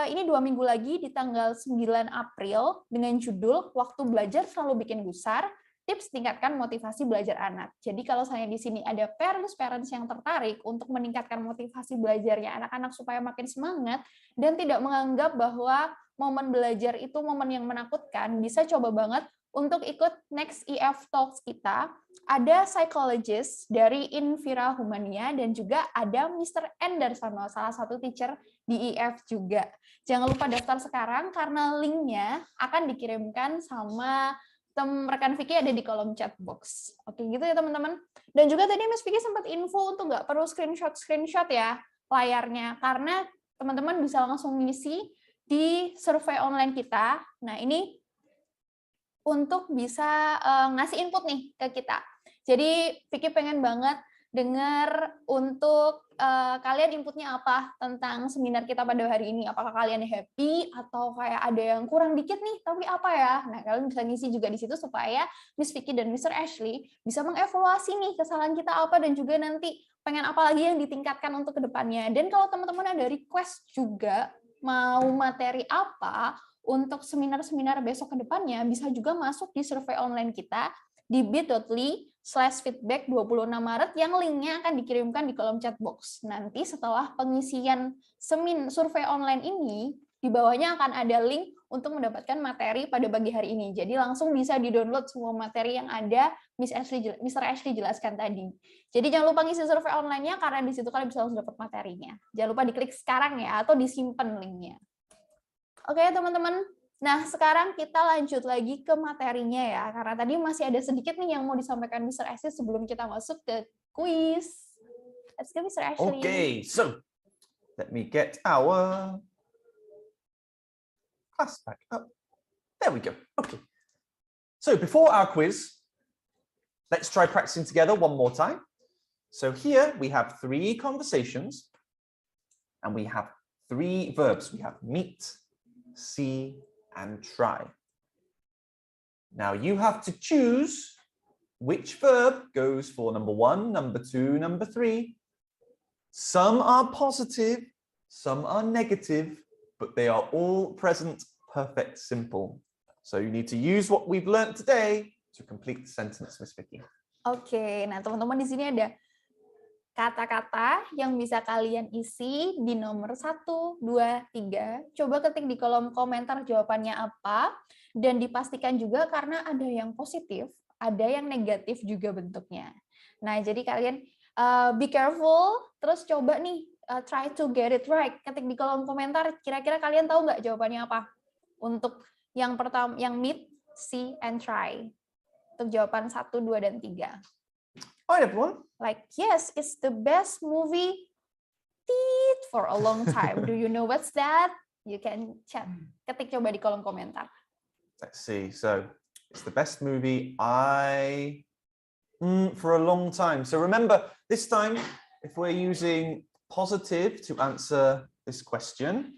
ini 2 minggu lagi di tanggal 9 April dengan judul Waktu Belajar Selalu Bikin Gusar, Tips Tingkatkan Motivasi Belajar Anak. Jadi kalau saya di sini ada parents yang tertarik untuk meningkatkan motivasi belajarnya anak-anak supaya makin semangat dan tidak menganggap bahwa momen belajar itu momen yang menakutkan, bisa coba banget untuk ikut next EF Talks kita. Ada psychologist dari Invira Humania dan juga ada Mr. Anderson, salah satu teacher di EF juga. Jangan lupa daftar sekarang karena linknya akan dikirimkan sama rekan Vicky ada di kolom chat box. Oke gitu ya teman-teman. Dan juga tadi Miss Vicky sempat info untuk nggak perlu screenshot ya layarnya, karena teman-teman bisa langsung ngisi di survei online kita. Nah ini untuk bisa ngasih input nih ke kita. Jadi Vicky pengen banget dengar untuk kalian inputnya apa tentang seminar kita pada hari ini. Apakah kalian happy atau kayak ada yang kurang dikit nih, tapi apa ya? Nah, kalian bisa ngisi juga di situ supaya Miss Vicky dan Mr. Ashley bisa mengevaluasi nih kesalahan kita apa dan juga nanti pengen apa lagi yang ditingkatkan untuk kedepannya. Dan kalau teman-teman ada request juga mau materi apa untuk seminar-seminar besok ke depannya, bisa juga masuk di survei online kita di bit.ly/feedback 26 Maret yang linknya akan dikirimkan di kolom chat box. Nanti setelah pengisian survei online ini, di bawahnya akan ada link untuk mendapatkan materi pada pagi hari ini. Jadi langsung bisa di-download semua materi yang ada Mr. Ashley jelaskan tadi. Jadi jangan lupa ngisi survei online-nya karena di situ kalian bisa langsung dapat materinya. Jangan lupa diklik sekarang ya, atau disimpan linknya. Oke teman-teman, nah sekarang kita lanjut lagi ke materinya ya, karena tadi masih ada sedikit nih yang mau disampaikan Mr. Ashley sebelum kita masuk ke quiz. Let's go Mr. Ashley. Okay, so let me get our class back up. There we go. Okay. So before our quiz, let's try practicing together one more time. So here we have 3 conversations and we have 3 verbs. We have meet, see, and try. Now you have to choose which verb goes for number 1, number 2, number 3. Some are positive, some are negative, but they are all present perfect simple. So you need to use what we've learned today to complete the sentence, Miss Vicky. Oke, nah teman-teman di sini ada kata-kata yang bisa kalian isi di nomor 1, 2, 3. Coba ketik di kolom komentar jawabannya apa, dan dipastikan juga karena ada yang positif, ada yang negatif juga bentuknya. Nah, jadi kalian be careful, terus coba nih, try to get it right. Ketik di kolom komentar, kira-kira kalian tahu nggak jawabannya apa? Untuk yang pertama, yang meet, see, and try. Untuk jawaban 1, 2, dan 3. Hi everyone. Like, yes, it's the best movie for a long time. Do you know what's that? You can chat. Ketik coba di kolom komentar. Let's see. So it's the best movie for a long time. So remember, this time, if we're using positive to answer this question,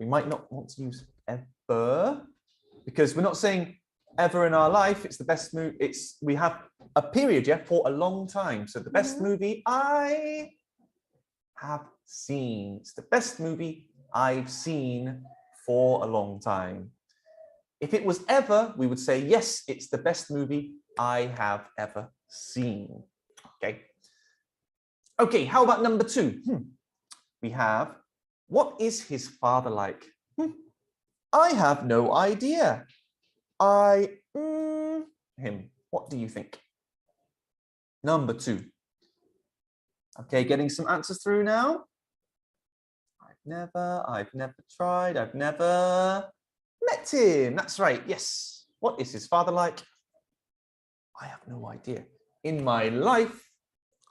we might not want to use ever, because we're not saying ever in our life. It's the best movie. We have a period, yeah, for a long time. So the best movie I have seen. It's the best movie I've seen for a long time. If it was ever, we would say, yes, it's the best movie I have ever seen. Okay. Okay, how about number 2? We have, what is his father like? I have no idea. Him. What do you think? Number 2. Okay, getting some answers through now. I've never tried, I've never met him. That's right, yes. What is his father like? I have no idea. In my life,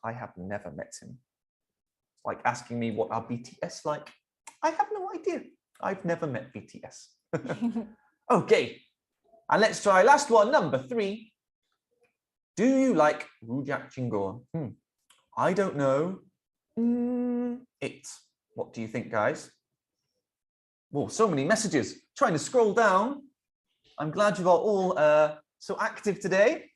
I have never met him. It's like asking me what are BTS like. I have no idea. I've never met BTS. Okay, and let's try last one, number 3. Do you like rujak cingur? I don't know. It. What do you think, guys? Oh, so many messages. Trying to scroll down. I'm glad you are all so active today.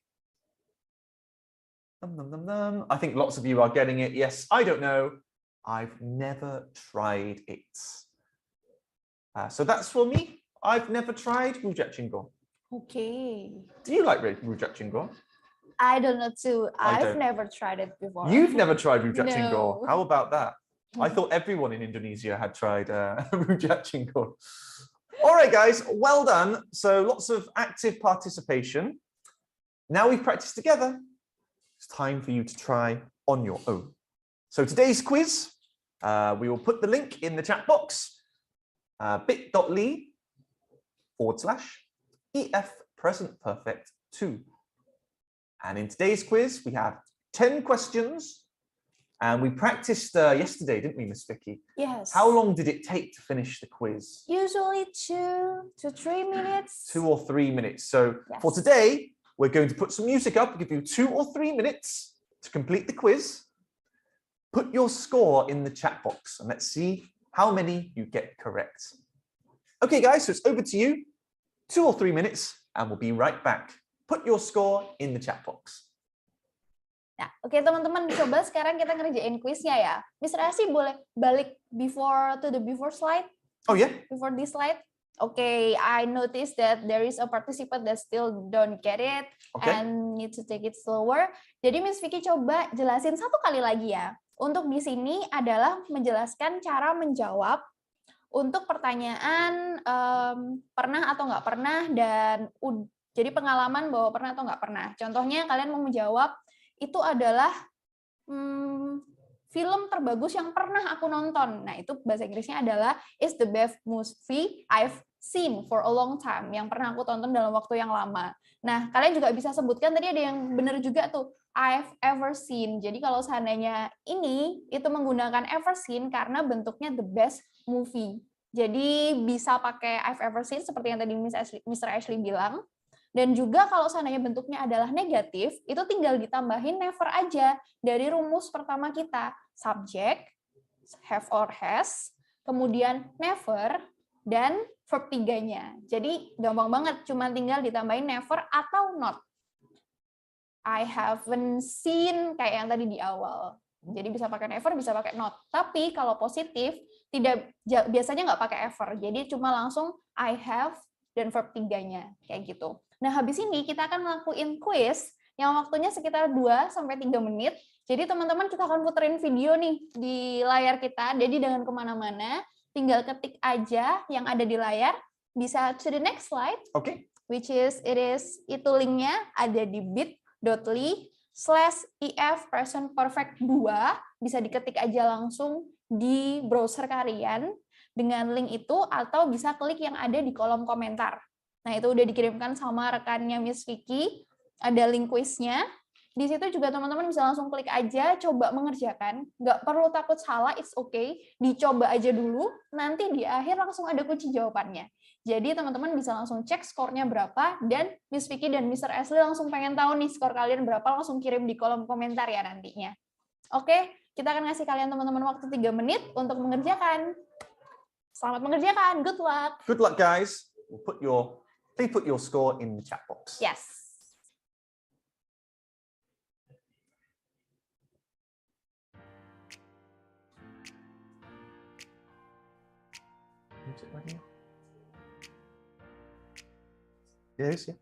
I think lots of you are getting it. Yes, I don't know. I've never tried it. So that's for me. I've never tried rujak cingur. Okay. Do you like rujak cingur? I don't know too. I've never tried it before. You've never tried rujak cingur? No. How about that? I thought everyone in Indonesia had tried rujak cingur. All right, guys, well done. So lots of active participation. Now we've practiced together. It's time for you to try on your own. So today's quiz, we will put the link in the chat box, bit.ly/EF present perfect 2. And in today's quiz, we have 10 questions. And we practiced yesterday, didn't we, Miss Vicky? Yes. How long did it take to finish the quiz? Usually 2 to 3 minutes. 2 or 3 minutes. So yes. For today, we're going to put some music up, give you 2 or 3 minutes to complete the quiz. Put your score in the chat box and let's see how many you get correct. Okay, guys, so it's over to you. 2 or 3 minutes and we'll be right back. Put your score in the chat box. Nah, oke teman-teman, coba sekarang kita ngerjain kuisnya ya. Miss Rasi boleh balik before slide? Oh yeah? Before this slide? Okay, I noticed that there is a participant that still don't get it and need to take it slower. Jadi Miss Vicky coba jelasin 1 kali lagi ya. Untuk di sini adalah menjelaskan cara menjawab untuk pertanyaan pernah atau nggak pernah dan jadi pengalaman bahwa pernah atau nggak pernah. Contohnya kalian mau menjawab itu adalah film terbagus yang pernah aku nonton. Nah, itu bahasa Inggrisnya adalah is the best movie I've seen for a long time, yang pernah aku tonton dalam waktu yang lama. Nah, kalian juga bisa sebutkan, tadi ada yang benar juga tuh, I've ever seen. Jadi kalau seandainya ini, itu menggunakan ever seen karena bentuknya the best movie. Jadi bisa pakai I've ever seen seperti yang tadi Mr. Ashley bilang. Dan juga kalau seandainya bentuknya adalah negatif, itu tinggal ditambahin never aja dari rumus pertama kita. Subject, have or has, kemudian never, dan verb 3-nya. Jadi gampang banget, cuma tinggal ditambahin never atau not. I haven't seen, kayak yang tadi di awal. Jadi bisa pakai never, bisa pakai not. Tapi kalau positif, biasanya nggak pakai ever. Jadi cuma langsung I have dan verb 3-nya, kayak gitu. Nah, habis ini kita akan ngelakuin quiz yang waktunya sekitar 2-3 menit. Jadi teman-teman kita akan puterin video nih di layar kita. Jadi jangan kemana-mana, tinggal ketik aja yang ada di layar. Bisa to the next slide. Oke. Which is, itu linknya ada di bit.ly/EF present perfect 2. Bisa diketik aja langsung di browser kalian dengan link itu, atau bisa klik yang ada di kolom komentar. Nah, itu udah dikirimkan sama rekannya Miss Vicky, ada link kuisnya. Di situ juga teman-teman bisa langsung klik aja, coba mengerjakan. Nggak perlu takut salah, it's okay. Dicoba aja dulu, nanti di akhir langsung ada kunci jawabannya. Jadi teman-teman bisa langsung cek skornya berapa, dan Miss Vicky dan Mr. Ashley langsung pengen tahu nih skor kalian berapa, langsung kirim di kolom komentar ya nantinya. Oke, kita akan ngasih kalian teman-teman waktu 3 menit untuk mengerjakan. Selamat mengerjakan, good luck. Good luck, guys. Please put your score in the chat box. Yes. Is it right here? Yes, yeah.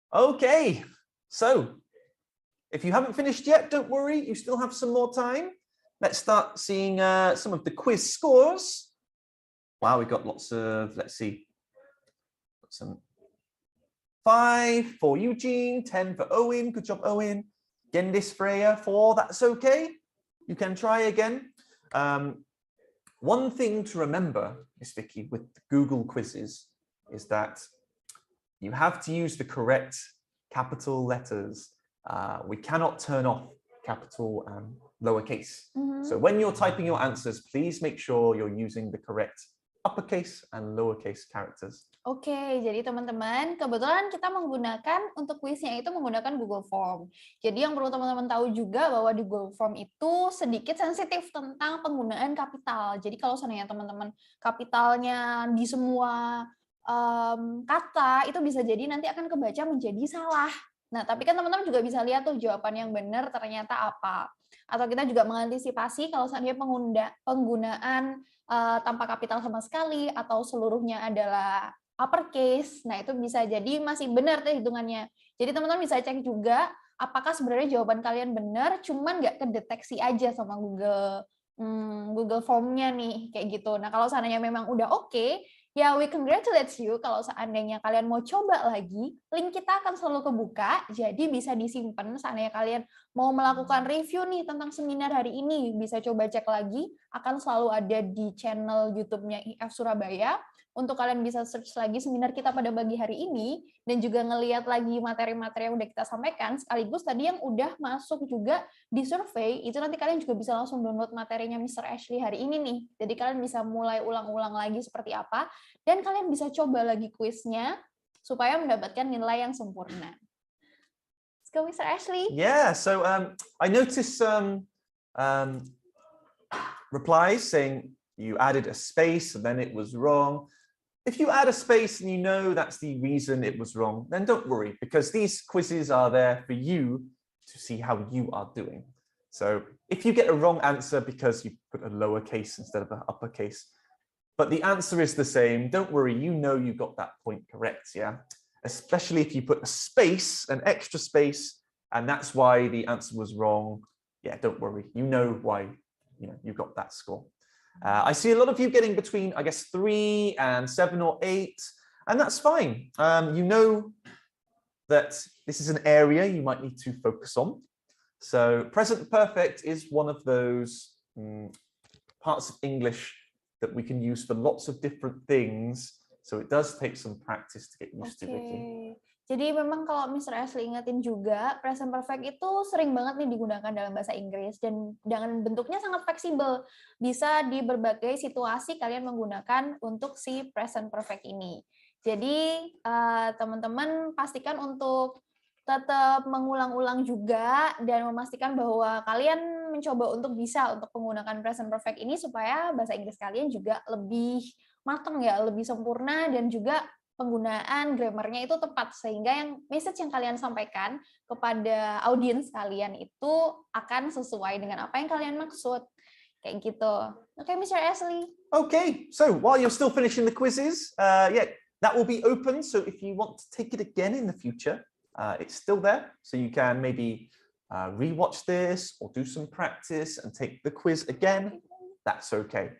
Okay, so if you haven't finished yet, don't worry, you still have some more time. Let's start seeing some of the quiz scores. Wow, we got lots of, let's see, some 5 for Eugene, 10 for Owen. Good job, Owen. Gendis Freya, 4. That's okay. You can try again. One thing to remember, Miss Vicky, with Google quizzes is that you have to use the correct capital letters. We cannot turn off capital and lowercase. So when you're typing your answers, please make sure you're using the correct uppercase and lowercase characters. Oke, jadi teman-teman, kebetulan kita menggunakan untuk kuisnya itu menggunakan Google Form. Jadi yang perlu teman-teman tahu juga bahwa di Google Form itu sedikit sensitif tentang penggunaan kapital. Jadi kalau seandainya teman-teman kapitalnya di semua kata, itu bisa jadi nanti akan kebaca menjadi salah. Nah, tapi kan teman-teman juga bisa lihat tuh jawaban yang benar ternyata apa. Atau kita juga mengantisipasi kalau seandainya penggunaan tanpa kapital sama sekali atau seluruhnya adalah uppercase. Nah, itu bisa jadi masih benar tuh hitungannya. Jadi teman-teman bisa cek juga apakah sebenarnya jawaban kalian benar, cuman nggak kedeteksi aja sama Google Form-nya nih, kayak gitu. Nah, kalau seandainya memang udah oke, ya we congratulate you. Kalau seandainya kalian mau coba lagi, link kita akan selalu kebuka, jadi bisa disimpan. Seandainya kalian mau melakukan review nih tentang seminar hari ini, bisa coba cek lagi, akan selalu ada di channel YouTube-nya IF Surabaya. Untuk kalian bisa search lagi seminar kita pada pagi hari ini, dan juga ngelihat lagi materi-materi yang udah kita sampaikan, sekaligus tadi yang udah masuk juga di survei, itu nanti kalian juga bisa langsung download materinya Mr. Ashley hari ini nih. Jadi kalian bisa mulai ulang-ulang lagi seperti apa, dan kalian bisa coba lagi kuisnya, supaya mendapatkan nilai yang sempurna. Let's go, Mr. Ashley. Yeah, so I noticed some replies saying you added a space and then it was wrong. If you add a space and you know that's the reason it was wrong, then don't worry, because these quizzes are there for you to see how you are doing. So if you get a wrong answer because you put a lowercase instead of an uppercase, but the answer is the same, don't worry, you know you got that point correct, yeah? especially if you put a space, an extra space, and that's why the answer was wrong. Yeah, don't worry. You know why you got that score. I see a lot of you getting between, I guess, 3 and 7 or 8, and that's fine. You know that this is an area you might need to focus on. So present perfect is one of those parts of English that we can use for lots of different things. So it does take some practice to get used to, Vicky. Jadi memang kalau Mr. Ashley ingetin juga, present perfect itu sering banget nih digunakan dalam bahasa Inggris dan dengan bentuknya sangat fleksibel. Bisa di berbagai situasi kalian menggunakan untuk si present perfect ini. Jadi teman-teman pastikan untuk tetap mengulang-ulang juga dan memastikan bahwa kalian mencoba untuk bisa untuk menggunakan present perfect ini supaya bahasa Inggris kalian juga lebih matang ya, lebih sempurna dan juga penggunaan grammarnya itu tepat sehingga yang message yang kalian sampaikan kepada audiens kalian itu akan sesuai dengan apa yang kalian maksud. Kayak gitu. Okay, Mr. Ashley. Okay, so while you're still finishing the quizzes, yeah, that will be open. So if you want to take it again in the future, it's still there. So you can maybe rewatch this or do some practice and take the quiz again. That's okay.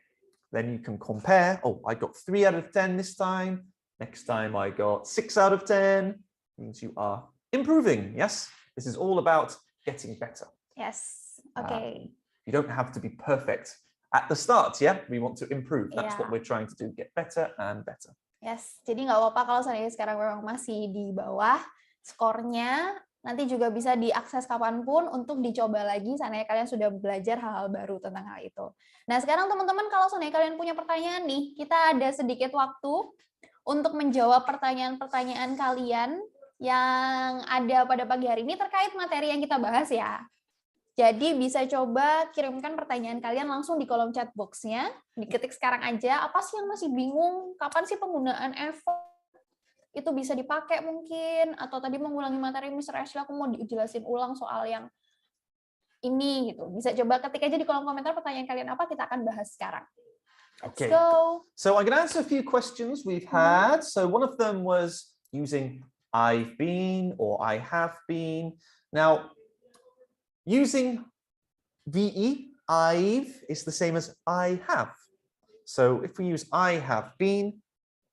Then you can compare. Oh, I got 3 out of 10 this time. Next time I got 6 out of 10. Means you are improving. Yes, this is all about getting better. Yes, okay. You don't have to be perfect at the start. Yeah, we want to improve. That's what we're trying to do. Get better and better. Yes, jadi nggak apa-apa kalau seandainya sekarang memang masih di bawah skornya. Nanti juga bisa diakses kapanpun untuk dicoba lagi seandainya kalian sudah belajar hal-hal baru tentang hal itu. Nah, sekarang teman-teman kalau seandainya kalian punya pertanyaan nih, kita ada sedikit waktu untuk menjawab pertanyaan-pertanyaan kalian yang ada pada pagi hari ini terkait materi yang kita bahas ya. Jadi bisa coba kirimkan pertanyaan kalian langsung di kolom chat box-nya, diketik sekarang aja, apa sih yang masih bingung, kapan sih penggunaan effort itu bisa dipakai mungkin, atau tadi mengulangi materi Mr. Ashley, aku mau dijelasin ulang soal yang ini gitu. Bisa coba ketik aja di kolom komentar pertanyaan kalian apa, kita akan bahas sekarang. Okay, so I can answer a few questions we've had. So one of them was using I've been or I have been. Now, using VE, I've, is the same as I have. So if we use I have been,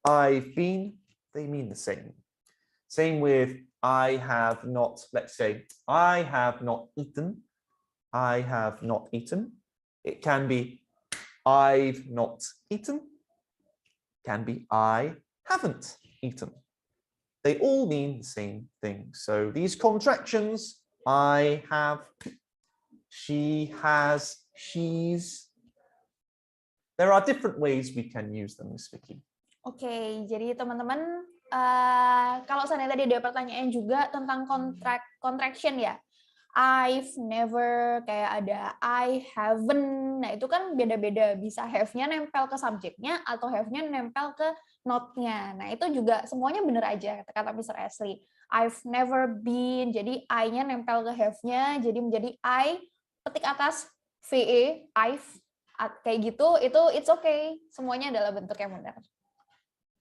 I've been, they mean the same. Same with I have not, let's say, I have not eaten. I have not eaten. It can be I've not eaten, can be I haven't eaten. They all mean the same thing. So these contractions, I have, she has, she's, there are different ways we can use them, Miss Vicky. Oke, jadi teman-teman, kalau seandainya tadi ada pertanyaan juga tentang contraction ya, I've never, kayak ada I haven't. Nah, itu kan beda-beda. Bisa have-nya nempel ke subjeknya atau have-nya nempel ke not-nya. Nah, itu juga semuanya benar aja, kata Mr. Ashley. I've never been, jadi I-nya nempel ke have-nya, jadi menjadi I, petik atas VE, I've, kayak gitu, itu it's okay. Semuanya adalah bentuk yang benar.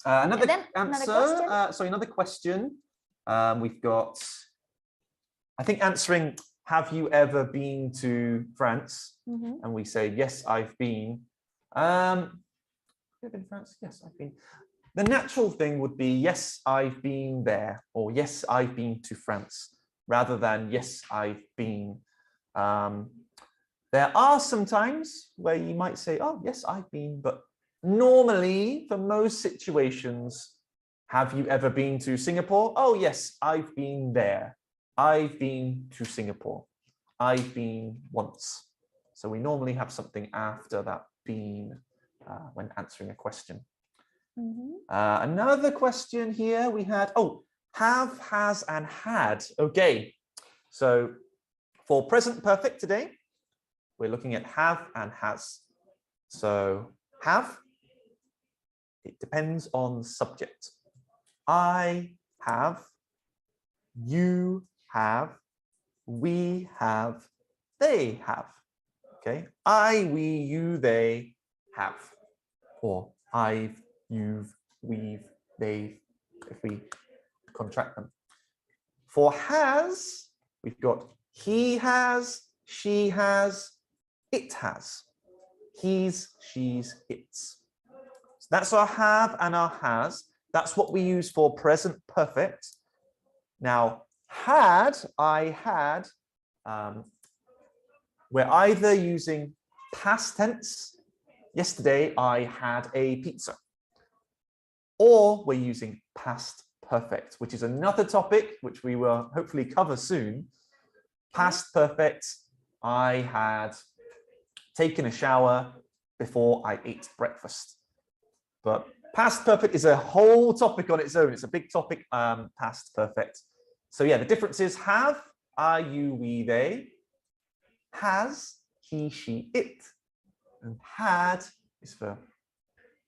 Another question. We've got, I think, answering, have you ever been to France? And we say, yes, I've been. Have you been to France? Yes, I've been. The natural thing would be, yes, I've been there, or yes, I've been to France, rather than yes, I've been. There are some times where you might say, oh, yes, I've been, but normally, for most situations, have you ever been to Singapore? Oh, yes, I've been there. I've been to Singapore. I've been once. So we normally have something after that been when answering a question. Another question here we had, oh, have, has, and had. Okay, so for present perfect today, we're looking at have and has. So have, it depends on subject. I have, you have, we have, they have. Okay, I, we, you, they have. Or I've, you've, we've, they've. If we contract them. For has, we've got he has, she has, it has. He's, she's, it's. So that's our have and our has. That's what we use for present perfect. Now, had, I had, we're either using past tense, yesterday I had a pizza, or we're using past perfect, which is another topic which we will hopefully cover soon. Past perfect, I had taken a shower before I ate breakfast. But past perfect is a whole topic on its own. It's a big topic, past perfect. So yeah, the difference is have, I, you, we, they. Has, he, she, it. And had is for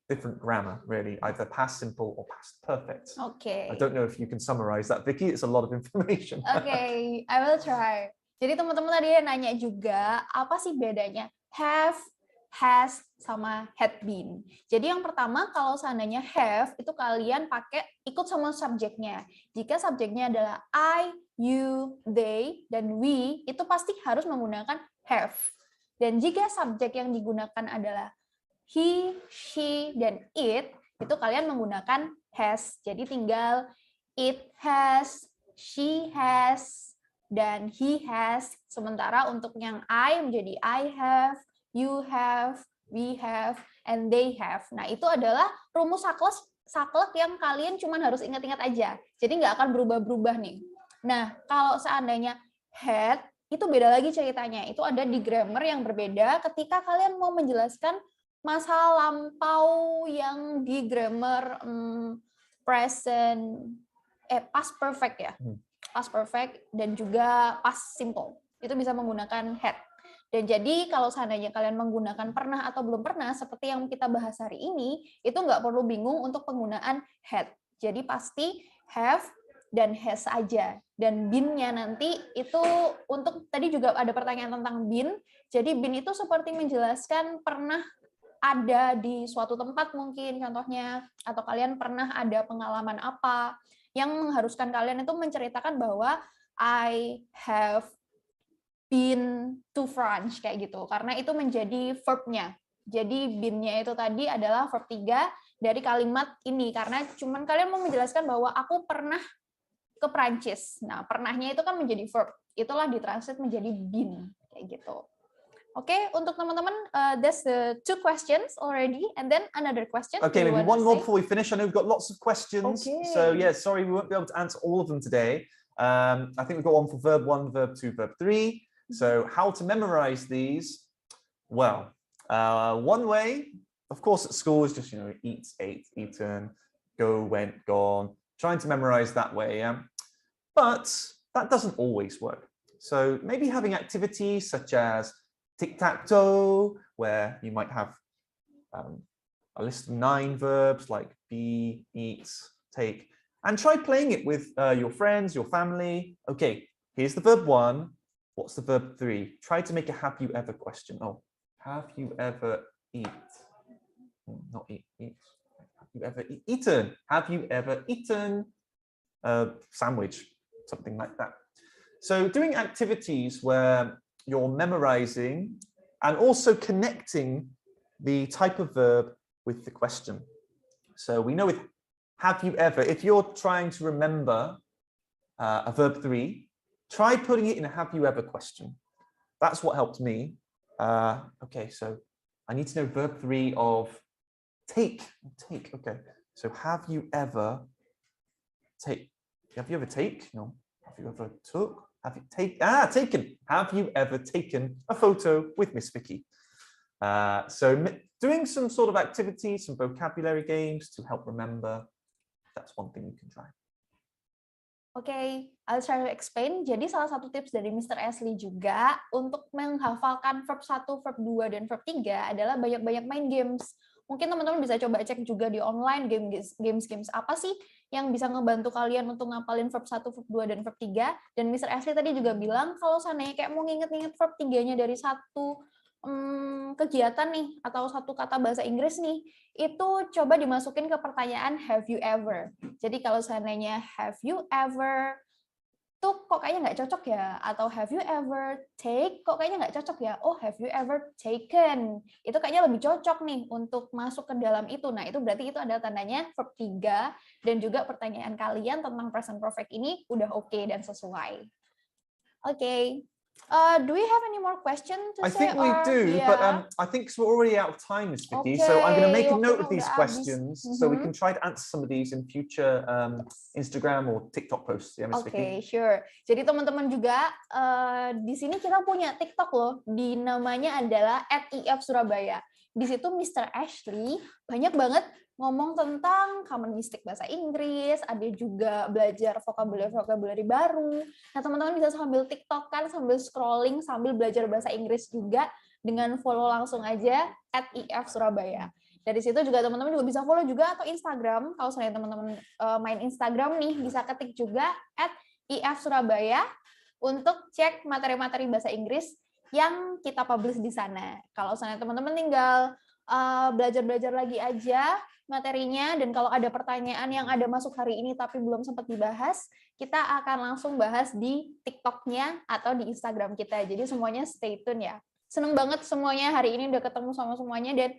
different grammar, really, either past simple or past perfect. Okay. I don't know if you can summarize that, Vicky. It's a lot of information. Okay, I will try. Jadi teman-teman tadi nanya juga, apa sih bedanya have, has, sama had been. Jadi yang pertama, kalau seandainya have, itu kalian pakai ikut sama subjeknya. Jika subjeknya adalah I, you, they, dan we, itu pasti harus menggunakan have. Dan jika subjek yang digunakan adalah he, she, dan it, itu kalian menggunakan has. Jadi tinggal it has, she has, dan he has. Sementara untuk yang I menjadi I have, you have, we have, and they have. Nah, itu adalah rumus saklek yang kalian cuma harus ingat-ingat aja. Jadi nggak akan berubah-berubah nih. Nah, kalau seandainya had, itu beda lagi ceritanya. Itu ada di grammar yang berbeda ketika kalian mau menjelaskan masa lampau yang di grammar past perfect ya. Past perfect dan juga past simple. Itu bisa menggunakan had. Dan jadi kalau seandainya kalian menggunakan pernah atau belum pernah, seperti yang kita bahas hari ini, itu nggak perlu bingung untuk penggunaan had. Jadi pasti have dan has aja. Dan been-nya nanti itu untuk, tadi juga ada pertanyaan tentang been. Jadi been itu seperti menjelaskan pernah ada di suatu tempat mungkin contohnya, atau kalian pernah ada pengalaman apa yang mengharuskan kalian itu menceritakan bahwa I have been to France kayak gitu, karena itu menjadi verb-nya. Jadi been-nya itu tadi adalah verb 3 dari kalimat ini, karena cuman kalian mau menjelaskan bahwa aku pernah ke Prancis. Nah, pernahnya itu kan menjadi verb. Itulah ditranslate menjadi been kayak gitu. Oke, untuk teman-teman, that's the 2 questions already, and then another question. Okay, maybe one more before we finish. I know we've got lots of questions, so yeah, sorry we won't be able to answer all of them today. I think we've got one for verb 1, verb 2, verb 3. So how to memorize these? Well, one way, of course, at school is just, eat, ate, eaten, go, went, gone, trying to memorize that way, yeah? But that doesn't always work. So maybe having activities such as tic-tac-toe, where you might have a list of 9 verbs like be, eat, take, and try playing it with your friends, your family. Okay, here's the verb 1. What's the verb 3? Try to make a have you ever question. Oh, have you ever eat? Not eat, eat. Have you ever eaten? Have you ever eaten a sandwich? Something like that. So doing activities where you're memorizing and also connecting the type of verb with the question. So we know with have you ever, if you're trying to remember a verb 3, try putting it in a have you ever question. That's what helped me. Okay, so I need to know verb 3 of take. Take, okay. So have you ever take? Have you ever take? No. Have you ever took? Have you taken? Have you ever taken a photo with Miss Vicky? So doing some sort of activity, some vocabulary games to help remember. That's one thing you can try. Okay, I'll try to explain. Jadi salah satu tips dari Mr. Ashley juga untuk menghafalkan verb 1, verb 2, dan verb 3 adalah banyak-banyak main games. Mungkin teman-teman bisa coba cek juga di online games apa sih yang bisa ngebantu kalian untuk ngapalin verb 1, verb 2, dan verb 3. Dan Mr. Ashley tadi juga bilang kalau seandainya kayak mau nginget-nginget verb 3-nya dari 1 kegiatan nih atau satu kata bahasa Inggris nih, itu coba dimasukin ke pertanyaan have you ever. Jadi kalau seandainya have you ever tuh kok kayaknya nggak cocok ya, atau have you ever take kok kayaknya nggak cocok ya, oh have you ever taken, itu kayaknya lebih cocok nih untuk masuk ke dalam itu. Nah itu berarti itu adalah tandanya verb 3 dan juga pertanyaan kalian tentang present perfect ini udah oke dan sesuai. Oke. Do we have any more question to I say? think we do, yeah. but I think we're already out of time, Miss Vicky. So I'm going to make a note of these waktunya udah questions habis. so we can try to answer some of these in future Instagram or TikTok posts. Yeah, Miss Oke, Vicky. sure. Jadi teman-teman juga di sini kita punya TikTok loh. Di namanya adalah @if_surabaya. Di situ Mr. Ashley banyak banget ngomong tentang common mistake bahasa Inggris, ada juga belajar vocabulary baru. Nah, teman-teman bisa sambil TikTok-kan, sambil scrolling, sambil belajar bahasa Inggris juga dengan follow langsung aja @if_surabaya. Dari situ juga teman-teman juga bisa follow juga atau Instagram. Kalau misalnya teman-teman main Instagram nih, bisa ketik juga @if_surabaya untuk cek materi-materi bahasa Inggris yang kita publish di sana. Kalau misalnya teman-teman tinggal belajar-belajar lagi aja materinya, dan kalau ada pertanyaan yang ada masuk hari ini tapi belum sempat dibahas, kita akan langsung bahas di TikTok-nya atau di Instagram kita. Jadi semuanya stay tune ya. Seneng banget semuanya hari ini udah ketemu sama semuanya, dan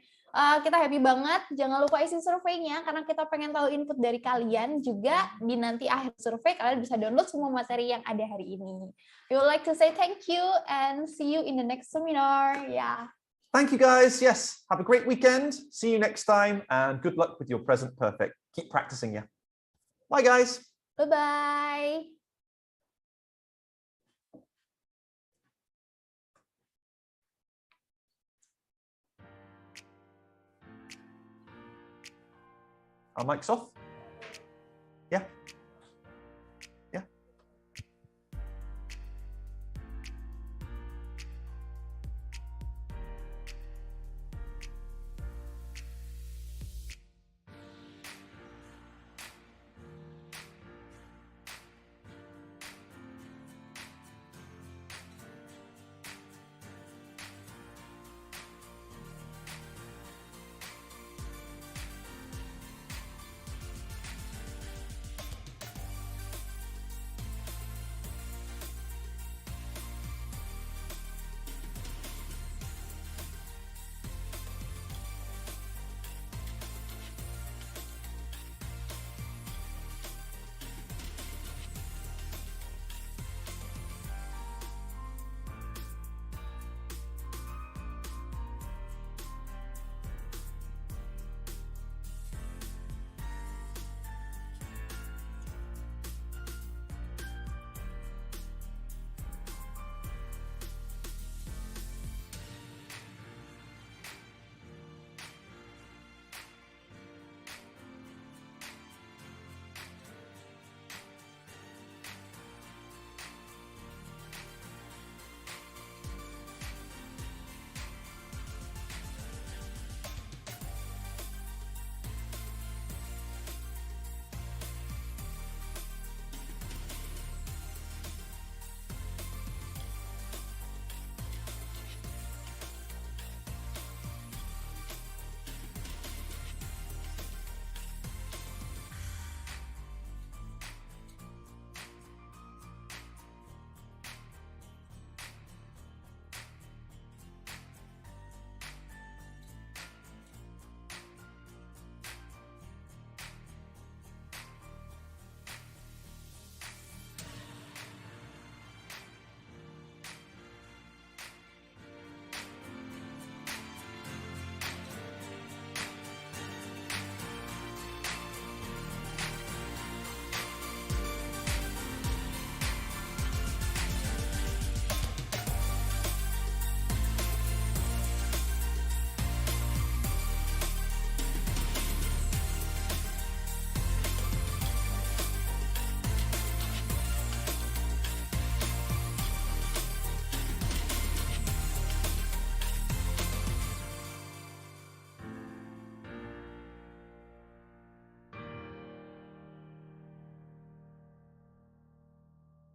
kita happy banget. Jangan lupa isi surveinya karena kita pengen tahu input dari kalian juga. Di nanti akhir survei kalian bisa download semua materi yang ada hari ini. We would like to say thank you and see you in the next seminar. Yeah. Thank you, guys. Yes, have a great weekend. See you next time, and good luck with your present perfect. Keep practicing, yeah. Bye, guys. Bye-bye. Our mic's off.